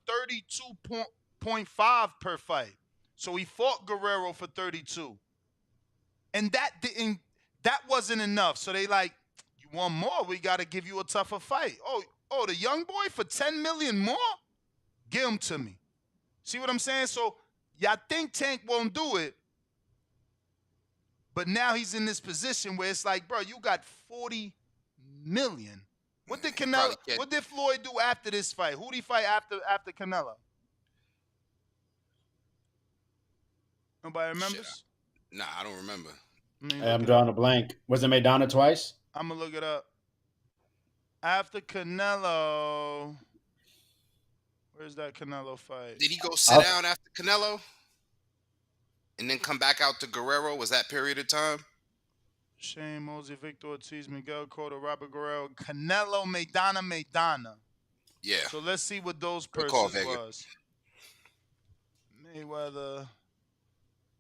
32.5 per fight. So he fought Guerrero for 32. And that wasn't enough. So they like, you want more? We got to give you a tougher fight. Oh, the young boy for 10 million more? Give him to me. See what I'm saying? So y'all think Tank won't do it. But now he's in this position where it's like, bro, you got 40 million. What did Floyd do after this fight? Who did he fight after Canelo? Nobody remembers? Nah, I don't remember. I'm drawing a blank. Was it Maidana twice? I'm gonna look it up. After Canelo, where's that Canelo fight? Did he go sit down after Canelo? And then come back out to Guerrero? Was that period of time? Shane Mosley, Victor Ortiz, Miguel Cotto, Robert Guerrero, Canelo, Maidana. Yeah. So let's see what those persons was. Mayweather.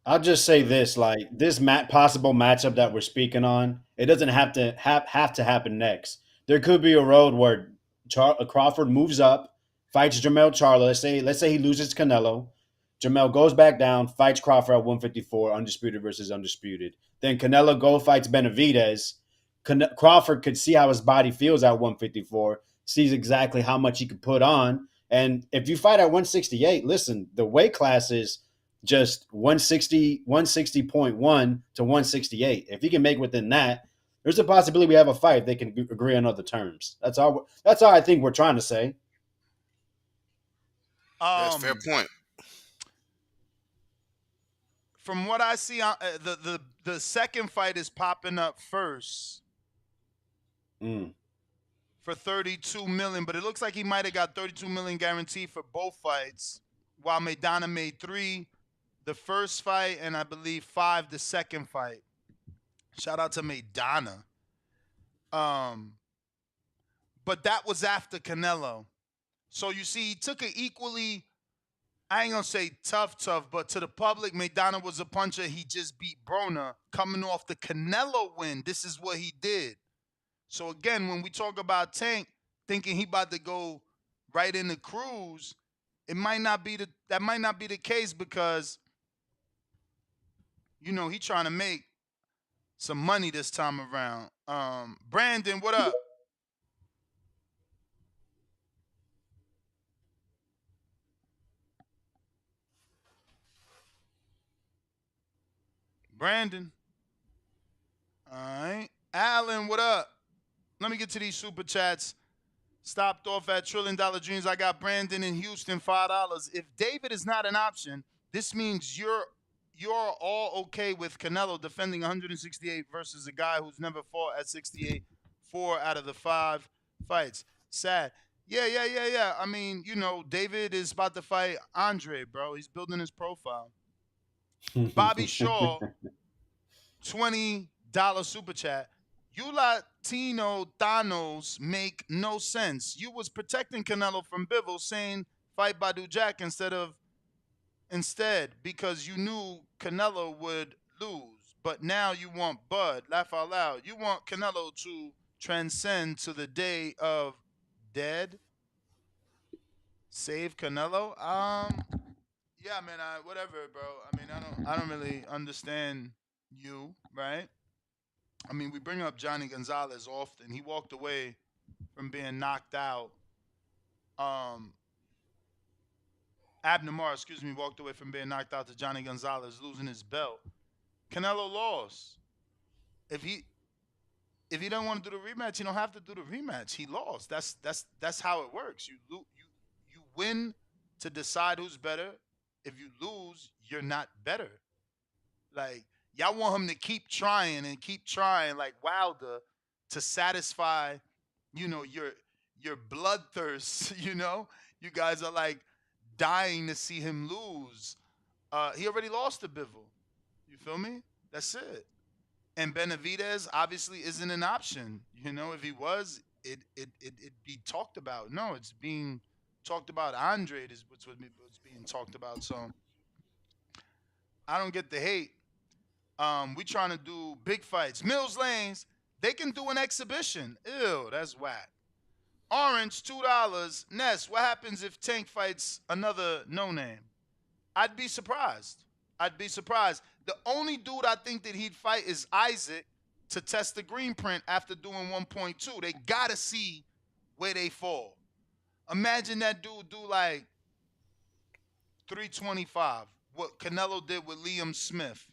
I'll just say this: like this possible matchup that we're speaking on, it doesn't have to happen next. There could be a road where Crawford moves up, fights Jermell Charlo. Let's say he loses Canelo. Jermell goes back down, fights Crawford at 154, undisputed versus undisputed. Then Canelo fights Benavidez. Crawford could see how his body feels at 154, sees exactly how much he could put on. And if you fight at 168, listen, the weight class is just 160.1 to 168. If you can make within that, there's a possibility we have a fight. They can agree on other terms. That's all I think we're trying to say. That's a fair point. From what I see, the second fight is popping up first for 32 million, but it looks like he might have got 32 million guaranteed for both fights, while Maidana made 3 the first fight and I believe 5 the second fight. Shout out to Maidana. But that was after Canelo. So you see, he took an equally, I ain't gonna say tough, but to the public, Maidana was a puncher. He just beat Broner coming off the Canelo win. This is what he did. So again, when we talk about Tank thinking he about to go right in the cruise, that might not be the case because, you know, he trying to make some money this time around. Brandon, what up? Brandon. All right. Alan, what up? Let me get to these super chats. Stopped off at $1 Trillion Dreams. I got Brandon in Houston, $5. If David is not an option, this means you're all okay with Canelo defending 168 versus a guy who's never fought at 68, 4 out of the 5 fights. Sad. Yeah. I mean, you know, David is about to fight Andre, bro. He's building his profile. Bobby Shaw, $20 super chat. You Latino Thanos make no sense. You was protecting Canelo from Bivol, saying fight Badu Jack instead because you knew Canelo would lose. But now you want Bud. Laugh out loud. You want Canelo to transcend to the day of dead. Save Canelo. Yeah, man. Whatever, bro. I mean, I don't really understand you, right? I mean, we bring up Johnny Gonzalez often. He walked away from being knocked out. Abner Mar, walked away from being knocked out to Johnny Gonzalez losing his belt. Canelo lost. If he don't want to do the rematch, he don't have to do the rematch. He lost. That's how it works. You win to decide who's better. If you lose, you're not better. Like, y'all want him to keep trying like Wilder to satisfy, you know, your bloodthirst, you know? You guys are like dying to see him lose. He already lost to Bivol. You feel me? That's it. And Benavidez obviously isn't an option. You know, if he was, it'd be talked about. No, it's being talked about. Andre is what's being talked about. So I don't get the hate. We trying to do big fights. Mills Lanes, they can do an exhibition. Ew, that's whack. Orange, $2. Ness, what happens if Tank fights another no name? I'd be surprised. I'd be surprised. The only dude I think that he'd fight is Isaac to test the green print after doing 1.2. They gotta see where they fall. Imagine that dude do like 325. What Canelo did with Liam Smith.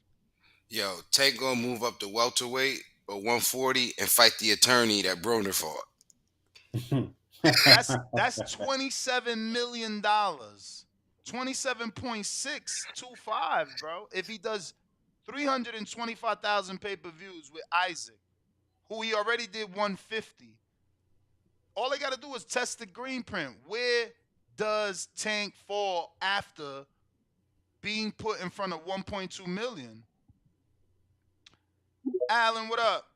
Yo, Tank gonna move up to welterweight or 140 and fight the attorney that Broner fought. That's $27 million. 27.625, bro. If he does 325,000 pay-per-views with Isaac, who he already did 150. All they got to do is test the green print. Where does Tank fall after being put in front of 1.2 million? Alan, what up?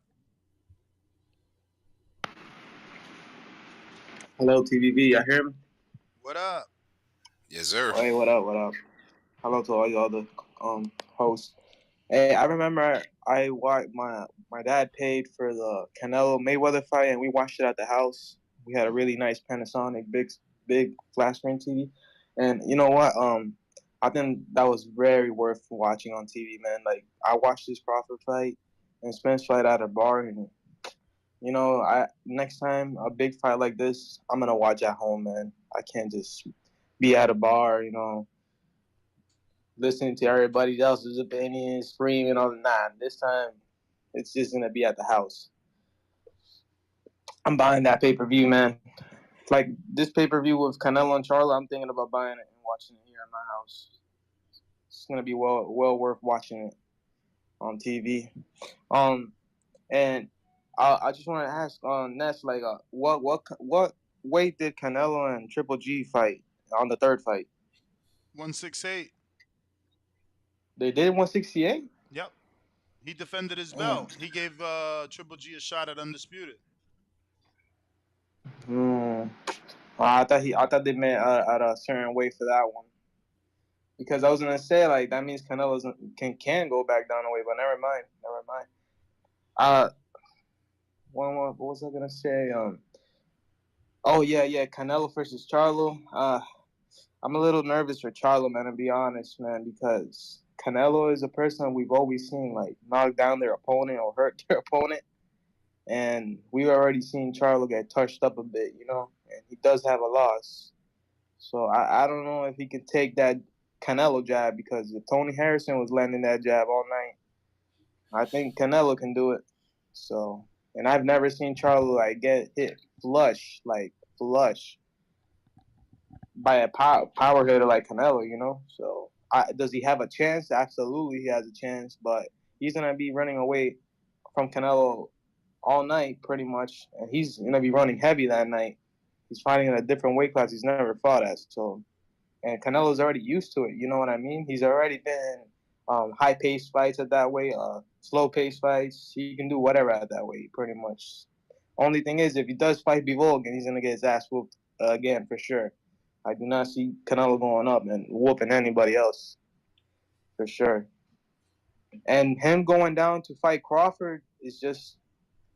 Hello, TVB. Y'all hear me? What up? Yes, sir. Hey, what up? What up? Hello to all you other hosts. Hey, I remember I watched my dad paid for the Canelo Mayweather fight, and we watched it at the house. We had a really nice Panasonic big flat screen TV, and you know what? I think that was very worth watching on TV, man. Like I watched this Crawford fight and Spence fight at a bar, and you know, next time a big fight like this, I'm gonna watch at home, man. I can't just be at a bar, you know, listening to everybody else's opinions, screaming on. Nah, this time it's just gonna be at the house. I'm buying that pay-per-view, man. Like this pay-per-view with Canelo and Charlo, I'm thinking about buying it and watching it here at my house. It's gonna be well worth watching it on TV. And I just want to ask Ness, like, what weight did Canelo and Triple G fight on the third fight? 168. They did 168. Yep. He defended his belt. He gave Triple G a shot at undisputed. I thought they meant at a certain weight for that one. Because I was gonna say like that means Canelo can go back down a weight, but never mind. What was I gonna say? Oh yeah, Canelo versus Charlo. I'm a little nervous for Charlo, man, to be honest, man, because Canelo is a person we've always seen like knock down their opponent or hurt their opponent, and we've already seen Charlo get touched up a bit, you know, and he does have a loss. So I don't know if he can take that Canelo jab, because if Tony Harrison was landing that jab all night, I think Canelo can do it. So, and I've never seen Charlo like get hit flush by a power hitter like Canelo, you know. So, does he have a chance? Absolutely, he has a chance, but he's gonna be running away from Canelo all night, pretty much, and he's gonna be running heavy that night. He's fighting in a different weight class he's never fought at. So, and Canelo's already used to it. You know what I mean? He's already been high-paced fights at that weight, slow-paced fights. He can do whatever at that weight, pretty much. Only thing is, if he does fight Bivol again, he's gonna get his ass whooped again for sure. I do not see Canelo going up and whooping anybody else, for sure. And him going down to fight Crawford is just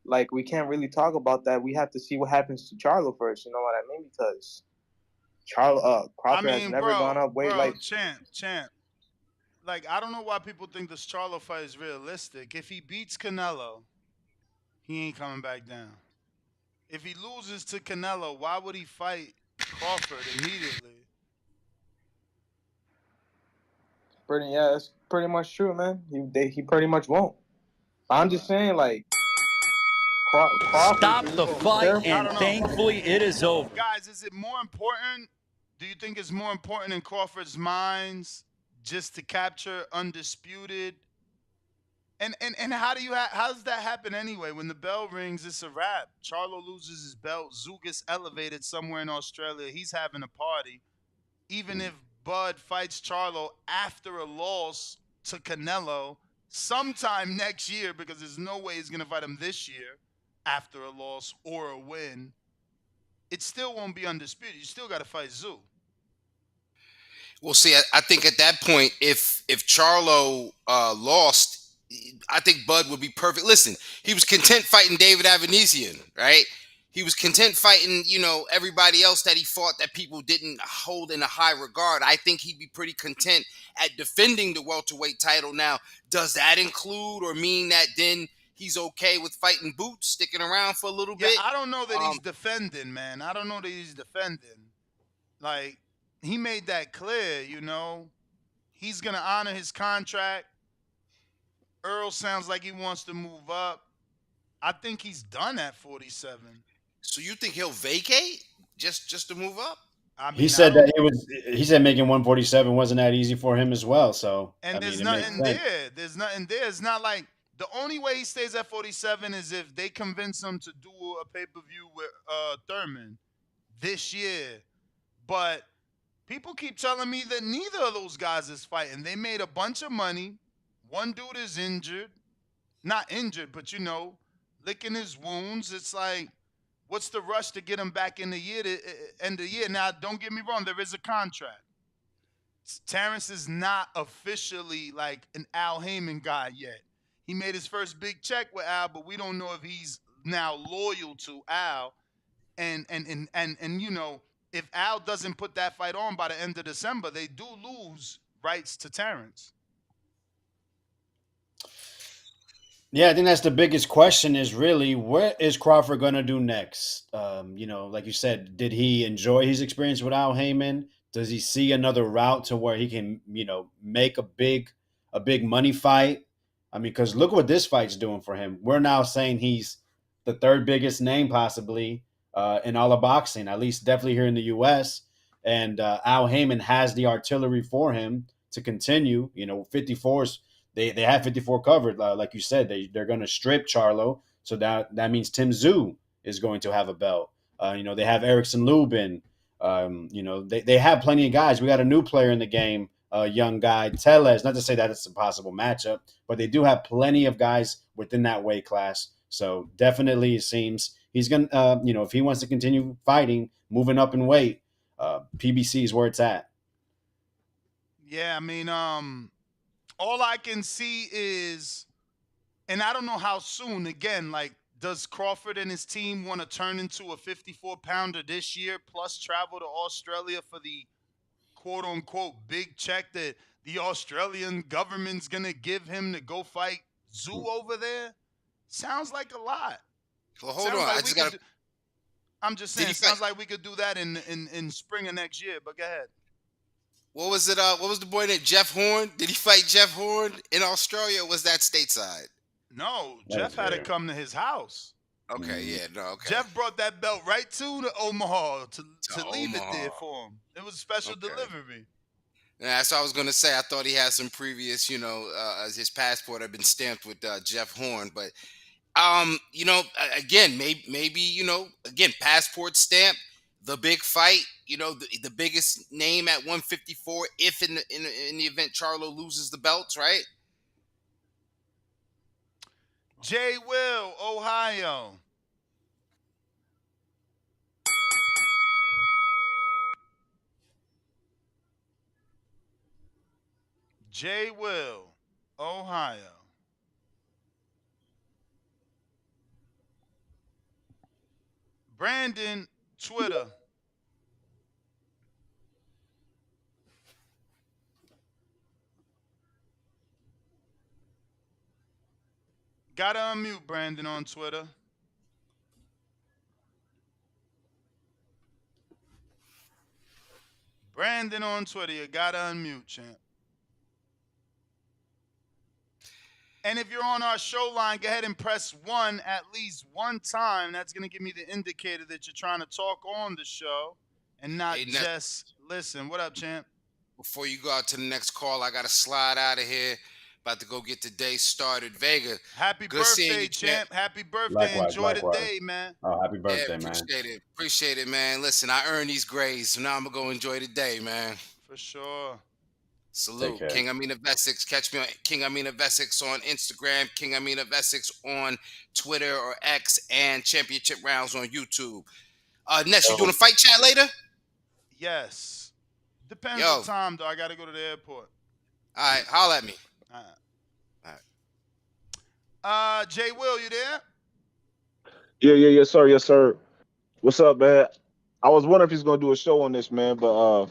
like, we can't really talk about that. We have to see what happens to Charlo first. You know what I mean? Because Crawford has never gone up weight like champ. Like, I don't know why people think this Charlo fight is realistic. If he beats Canelo, he ain't coming back down. If he loses to Canelo, why would he fight Crawford immediately? That's pretty much true, man. He pretty much won't. I'm just saying, like, Crawford. Stop the fight, and thankfully it is over. Guys, is it more important? Do you think it's more important in Crawford's minds just to capture undisputed? And how does that happen anyway? When the bell rings, it's a wrap. Charlo loses his belt. Zoo gets elevated somewhere in Australia. He's having a party. Even if Bud fights Charlo after a loss to Canelo, sometime next year, because there's no way he's gonna fight him this year after a loss or a win, it still won't be undisputed. You still got to fight Zoo. Well, see, I think at that point, if Charlo lost, I think Bud would be perfect. Listen, he was content fighting David Avanesian, right? He was content fighting, everybody else that he fought that people didn't hold in a high regard. I think he'd be pretty content at defending the welterweight title. Now, does that include or mean that then he's okay with fighting Boots, sticking around for a little bit? I don't know that he's defending, man. I don't know that he's defending. Like, he made that clear, He's going to honor his contract. Earl sounds like he wants to move up. I think he's done at 47. So you think he'll vacate just to move up? I mean, he said that he said making 147 wasn't that easy for him as well. So there's nothing there. There's nothing there. It's not like the only way he stays at 47 is if they convince him to do a pay-per-view with Thurman this year. But people keep telling me that neither of those guys is fighting. They made a bunch of money. One dude is injured. Not injured, but licking his wounds. It's like, what's the rush to get him back in the year to end the year? Now, don't get me wrong, there is a contract. Terrence is not officially like an Al Heyman guy yet. He made his first big check with Al, but we don't know if he's now loyal to Al. And if Al doesn't put that fight on by the end of December, they do lose rights to Terrence. Yeah, I think that's the biggest question is really what is Crawford going to do next? Like you said, did he enjoy his experience with Al Heyman? Does he see another route to where he can, make a big money fight? I mean, because look what this fight's doing for him. We're now saying he's the third biggest name possibly in all of boxing, at least definitely here in the U.S. And Al Heyman has the artillery for him to continue. 54s. They have 54 covered, like you said. They're going to strip Charlo, so that means Tim Tszyu is going to have a belt. They have Erickson Lubin. They have plenty of guys. We got a new player in the game, a young guy, Tellez. Not to say that it's a possible matchup, but they do have plenty of guys within that weight class. So definitely, it seems he's going to, if he wants to continue fighting, moving up in weight, PBC is where it's at. Yeah, I mean, all I can see is, and I don't know how soon, again, like, does Crawford and his team want to turn into a 54-pounder this year, plus travel to Australia for the quote-unquote big check that the Australian government's going to give him to go fight Tszyu over there? Sounds like a lot. Well, hold on. Like I'm just saying, it sounds like we could do that in spring of next year, but go ahead. What was it? What was the boy named Jeff Horn? Did he fight Jeff Horn in Australia, or was that stateside? No, Jeff had to come to his house. Okay, yeah, no, okay. Jeff brought that belt right to the Omaha to leave it there for him. It was a special delivery. Yeah, so I was going to say, I thought he had some previous, his passport had been stamped with Jeff Horn, but, again, maybe, again, passport stamp. The big fight, the biggest name at 154. If in the event Charlo loses the belts, right? J. Will, Ohio. J. Will, Ohio. Brandon, Twitter. Gotta unmute Brandon on Twitter. Brandon on Twitter, you gotta unmute, champ. And if you're on our show line, go ahead and press 1 at least one time. That's going to give me the indicator that you're trying to talk on the show and not just listen. What up, champ? Before you go out to the next call, I got to slide out of here. About to go get the day started. Vega. Happy birthday, champ. Happy birthday. Enjoy the day, man. Oh, happy birthday, man. Appreciate it, man. Listen, I earned these grades, so now I'm going to go enjoy the day, man. For sure. Salute. care. King Amin of Essex. Catch me on King Amin of Essex on Instagram, King Amin of Essex on Twitter or X, and Championship Rounds on YouTube. Ness, you doing a fight chat later? Yes. Depends Yo. what time, though. I got to go to the airport. All right, holla at me. All right. All right. Jay Will, you there? Yes, sir, yes, sir. What's up, man? I was wondering if he's gonna do a show on this, man, but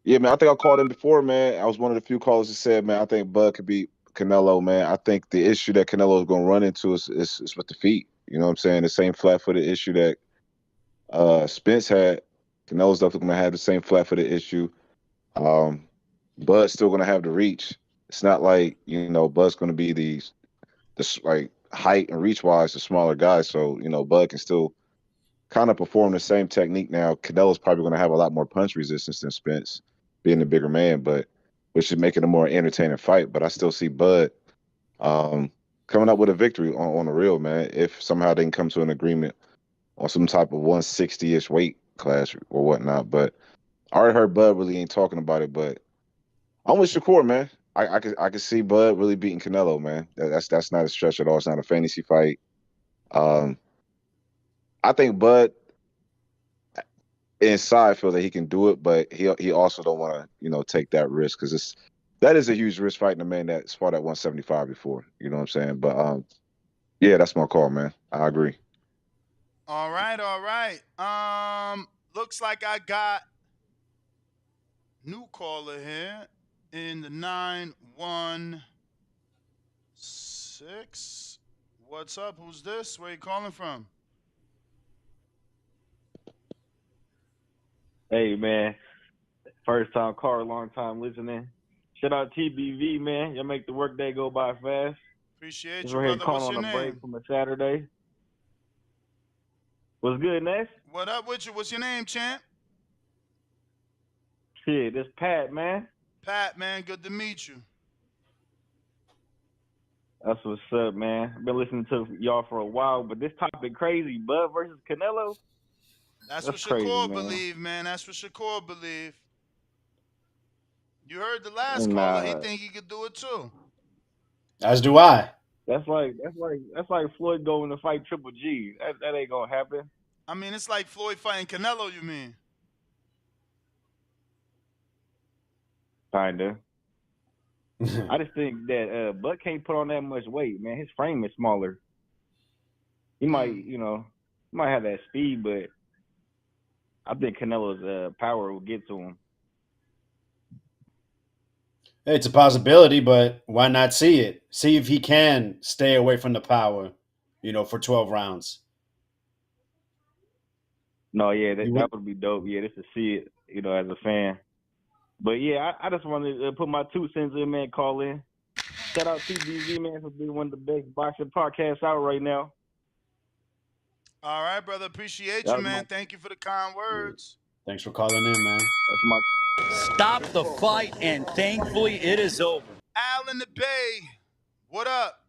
yeah, man, I think I called him before, man. I was one of the few callers that said, man, I think Bud could beat Canelo, man. I think the issue that Canelo is gonna run into is with the feet. You know what I'm saying? The same flat-footed issue that Spence had. Canelo's definitely gonna have the same flat-footed issue. Bud's still gonna have the reach. It's not like, Bud's gonna be the like height and reach wise the smaller guy. So, Bud can still kind of perform the same technique now. Canelo's probably going to have a lot more punch resistance than Spence, being the bigger man, but which should make it a more entertaining fight. But I still see Bud coming up with a victory on the real, man. If somehow they can come to an agreement on some type of 160-ish weight class or whatnot. But I already heard Bud really ain't talking about it. But I'm with Shakur, man. I could see Bud really beating Canelo, man. That's not a stretch at all. It's not a fantasy fight. I think Bud inside feel that he can do it, but he also don't want to take that risk because that is a huge risk fighting a man that's fought at 175 before. You know what I'm saying? But yeah, that's my call, man. I agree. All right, all right. Looks like I got new caller here in the 916. What's up? Who's this? Where you calling from? Hey, man. First time caller, long time listening. Shout out TBV, man. Y'all make the workday go by fast. Appreciate Just you, right here brother. calling What's your on a break name? from a Saturday. What's good, Ness? What up with you? What's your name, champ? Shit, this Pat, man. Pat, man. Good to meet you. That's what's up, man. I've been listening to y'all for a while, but this topic crazy. Bud versus Canelo? That's what crazy, Shakur man. believe, man. That's what Shakur believe. You heard the last Nah. caller. He think he could do it too. As do I. That's like Floyd going to fight Triple G. That ain't gonna happen. I mean, it's like Floyd fighting Canelo, you mean? Kinda. I just think that Bud can't put on that much weight, man. His frame is smaller. He might, might have that speed, but I think Canelo's power will get to him. It's a possibility, but why not see it? See if he can stay away from the power, for 12 rounds. No, yeah, that would be dope. Yeah, just to see it, as a fan. But yeah, I just wanted to put my 2 cents in, man. Call in. Shout out TBZ, man, for being one of the best boxing podcasts out right now. All right, brother. Appreciate you, man. Thank you for the kind words. Thanks for calling in, man. That's my. Stop the fight, and thankfully it is over. Al in the Bay. What up?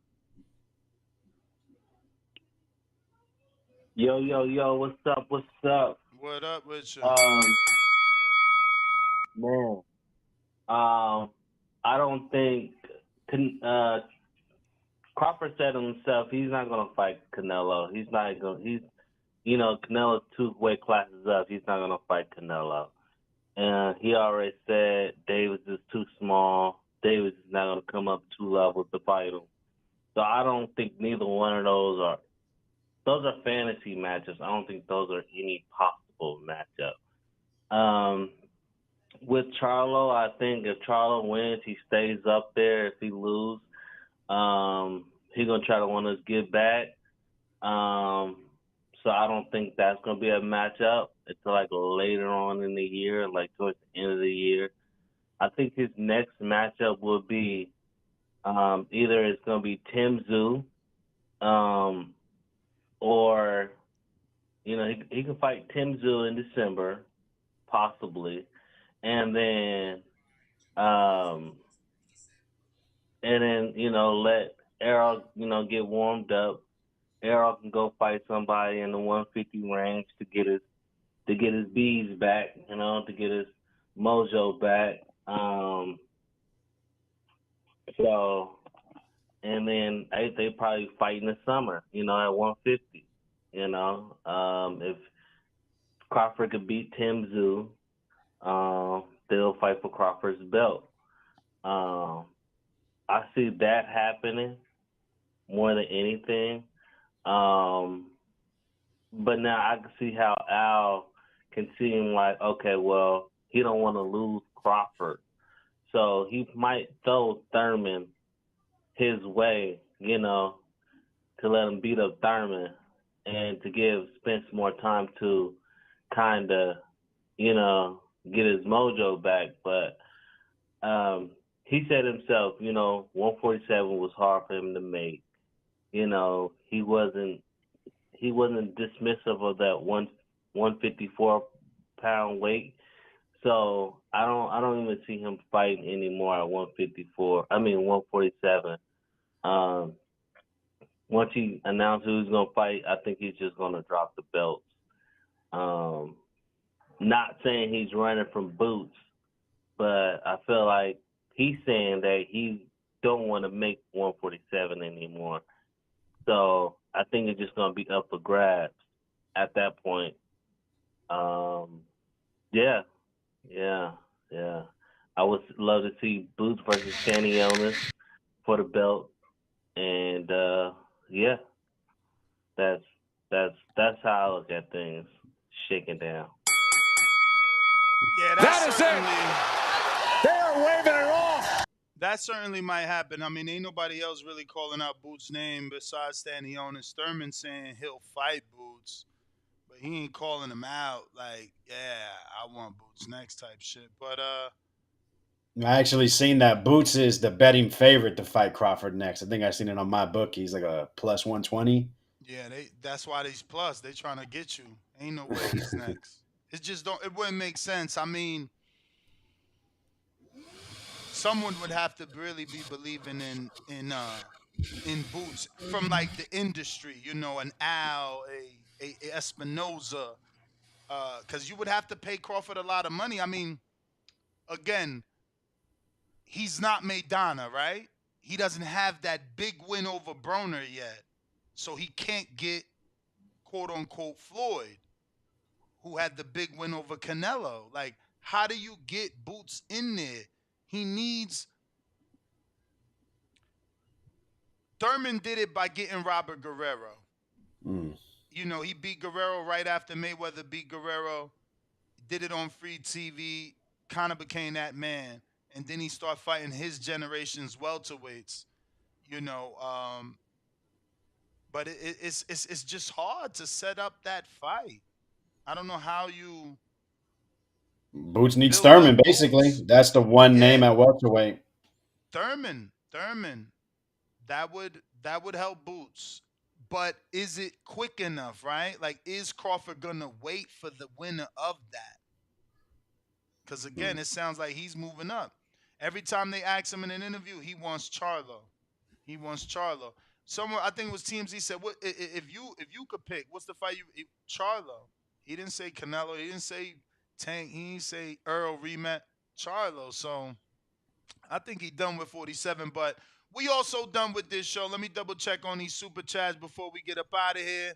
Yo, what's up? What up with you? Man, I don't think Crawford said himself he's not gonna fight Canelo. He's not gonna. Canelo's 2 weight classes up. He's not gonna fight Canelo, and he already said Davis is too small. Davis is not gonna come up 2 levels to fight him. So I don't think neither one of those are. Those are fantasy matchups. I don't think those are any possible matchup. With Charlo, I think if Charlo wins, he stays up there. If he loses, he's going to try to want us to get back. So I don't think that's going to be a matchup until like later on in the year, like towards the end of the year. I think his next matchup will be either it's going to be Tim Tszyu, or, he can fight Tim Tszyu in December, possibly. And then, let Errol, get warmed up. Errol can go fight somebody in the 150 range to get his bees back, to get his mojo back. Um, so, and then they probably fight in the summer, at 150. If Crawford could beat Tim Zoo, they'll fight for Crawford's belt. I see that happening more than anything. But now I can see how Al can seem like, okay, well, he don't want to lose Crawford. So he might throw Thurman his way, to let him beat up Thurman and to give Spence more time to kind of, get his mojo back. But he said himself, 147 was hard for him to make. He wasn't dismissive of that 154 pound weight. So I don't even see him fighting anymore at 147. Once he announced who he's gonna fight, I think he's just gonna drop the belts. Not saying he's running from Boots, but I feel like he's saying that he don't want to make 147 anymore. So I think it's just gonna be up for grabs at that point. Yeah. I would love to see Boots versus Stanionis for the belt, and that's how I look at things shaking down. Yeah, That is it. They are waving it off. That certainly might happen. I mean, ain't nobody else really calling out Boots' name besides Stanionis. Thurman saying he'll fight Boots, but he ain't calling him out like, yeah, I want Boots next type shit. But I actually seen that Boots is the betting favorite to fight Crawford next. I think I seen it on my book. He's like a plus 120. yeah, that's why they's plus. They trying to get you. Ain't no way he's next. It wouldn't make sense. I mean, someone would have to really be believing in Boots from like the industry, an Al, a Espinoza, because you would have to pay Crawford a lot of money. I mean, again, he's not Maidana, right? He doesn't have that big win over Broner yet, so he can't get quote unquote Floyd, who had the big win over Canelo. Like, how do you get Boots in there? He needs. Thurman did it by getting Robert Guerrero. He beat Guerrero right after Mayweather beat Guerrero. Did it on free TV. Kind of became that man, and then he started fighting his generation's welterweights. But it's just hard to set up that fight. I don't know how you. Boots needs Thurman, basically. That's the one name at welterweight. Thurman. That would help Boots. But is it quick enough, right? Like, is Crawford gonna wait for the winner of that? Because again, it sounds like he's moving up. Every time they ask him in an interview, he wants Charlo. Somewhere, I think it was TMZ said, "What if you could pick? What's the fight you Charlo?" He didn't say Canelo. He didn't say Tank. He didn't say Earl rematch. Charlo. So I think he done with 47. But we also done with this show. Let me double check on these super chats before we get up out of here.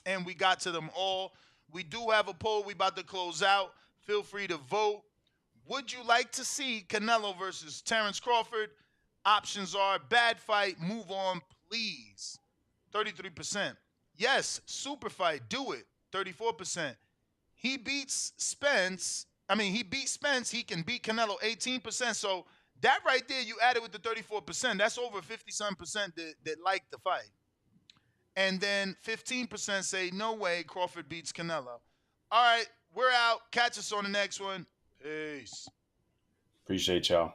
And we got to them all. We do have a poll. We about to close out. Feel free to vote. Would you like to see Canelo versus Terrence Crawford? Options are bad fight, move on, please. 33%. Yes, super fight, do it. 34%. He beats Spence. He beat Spence. He can beat Canelo. 18%. So that right there, you added with the 34%. That's over 50-some% that like the fight. And then 15% say, no way, Crawford beats Canelo. All right, we're out. Catch us on the next one. Peace. Appreciate y'all.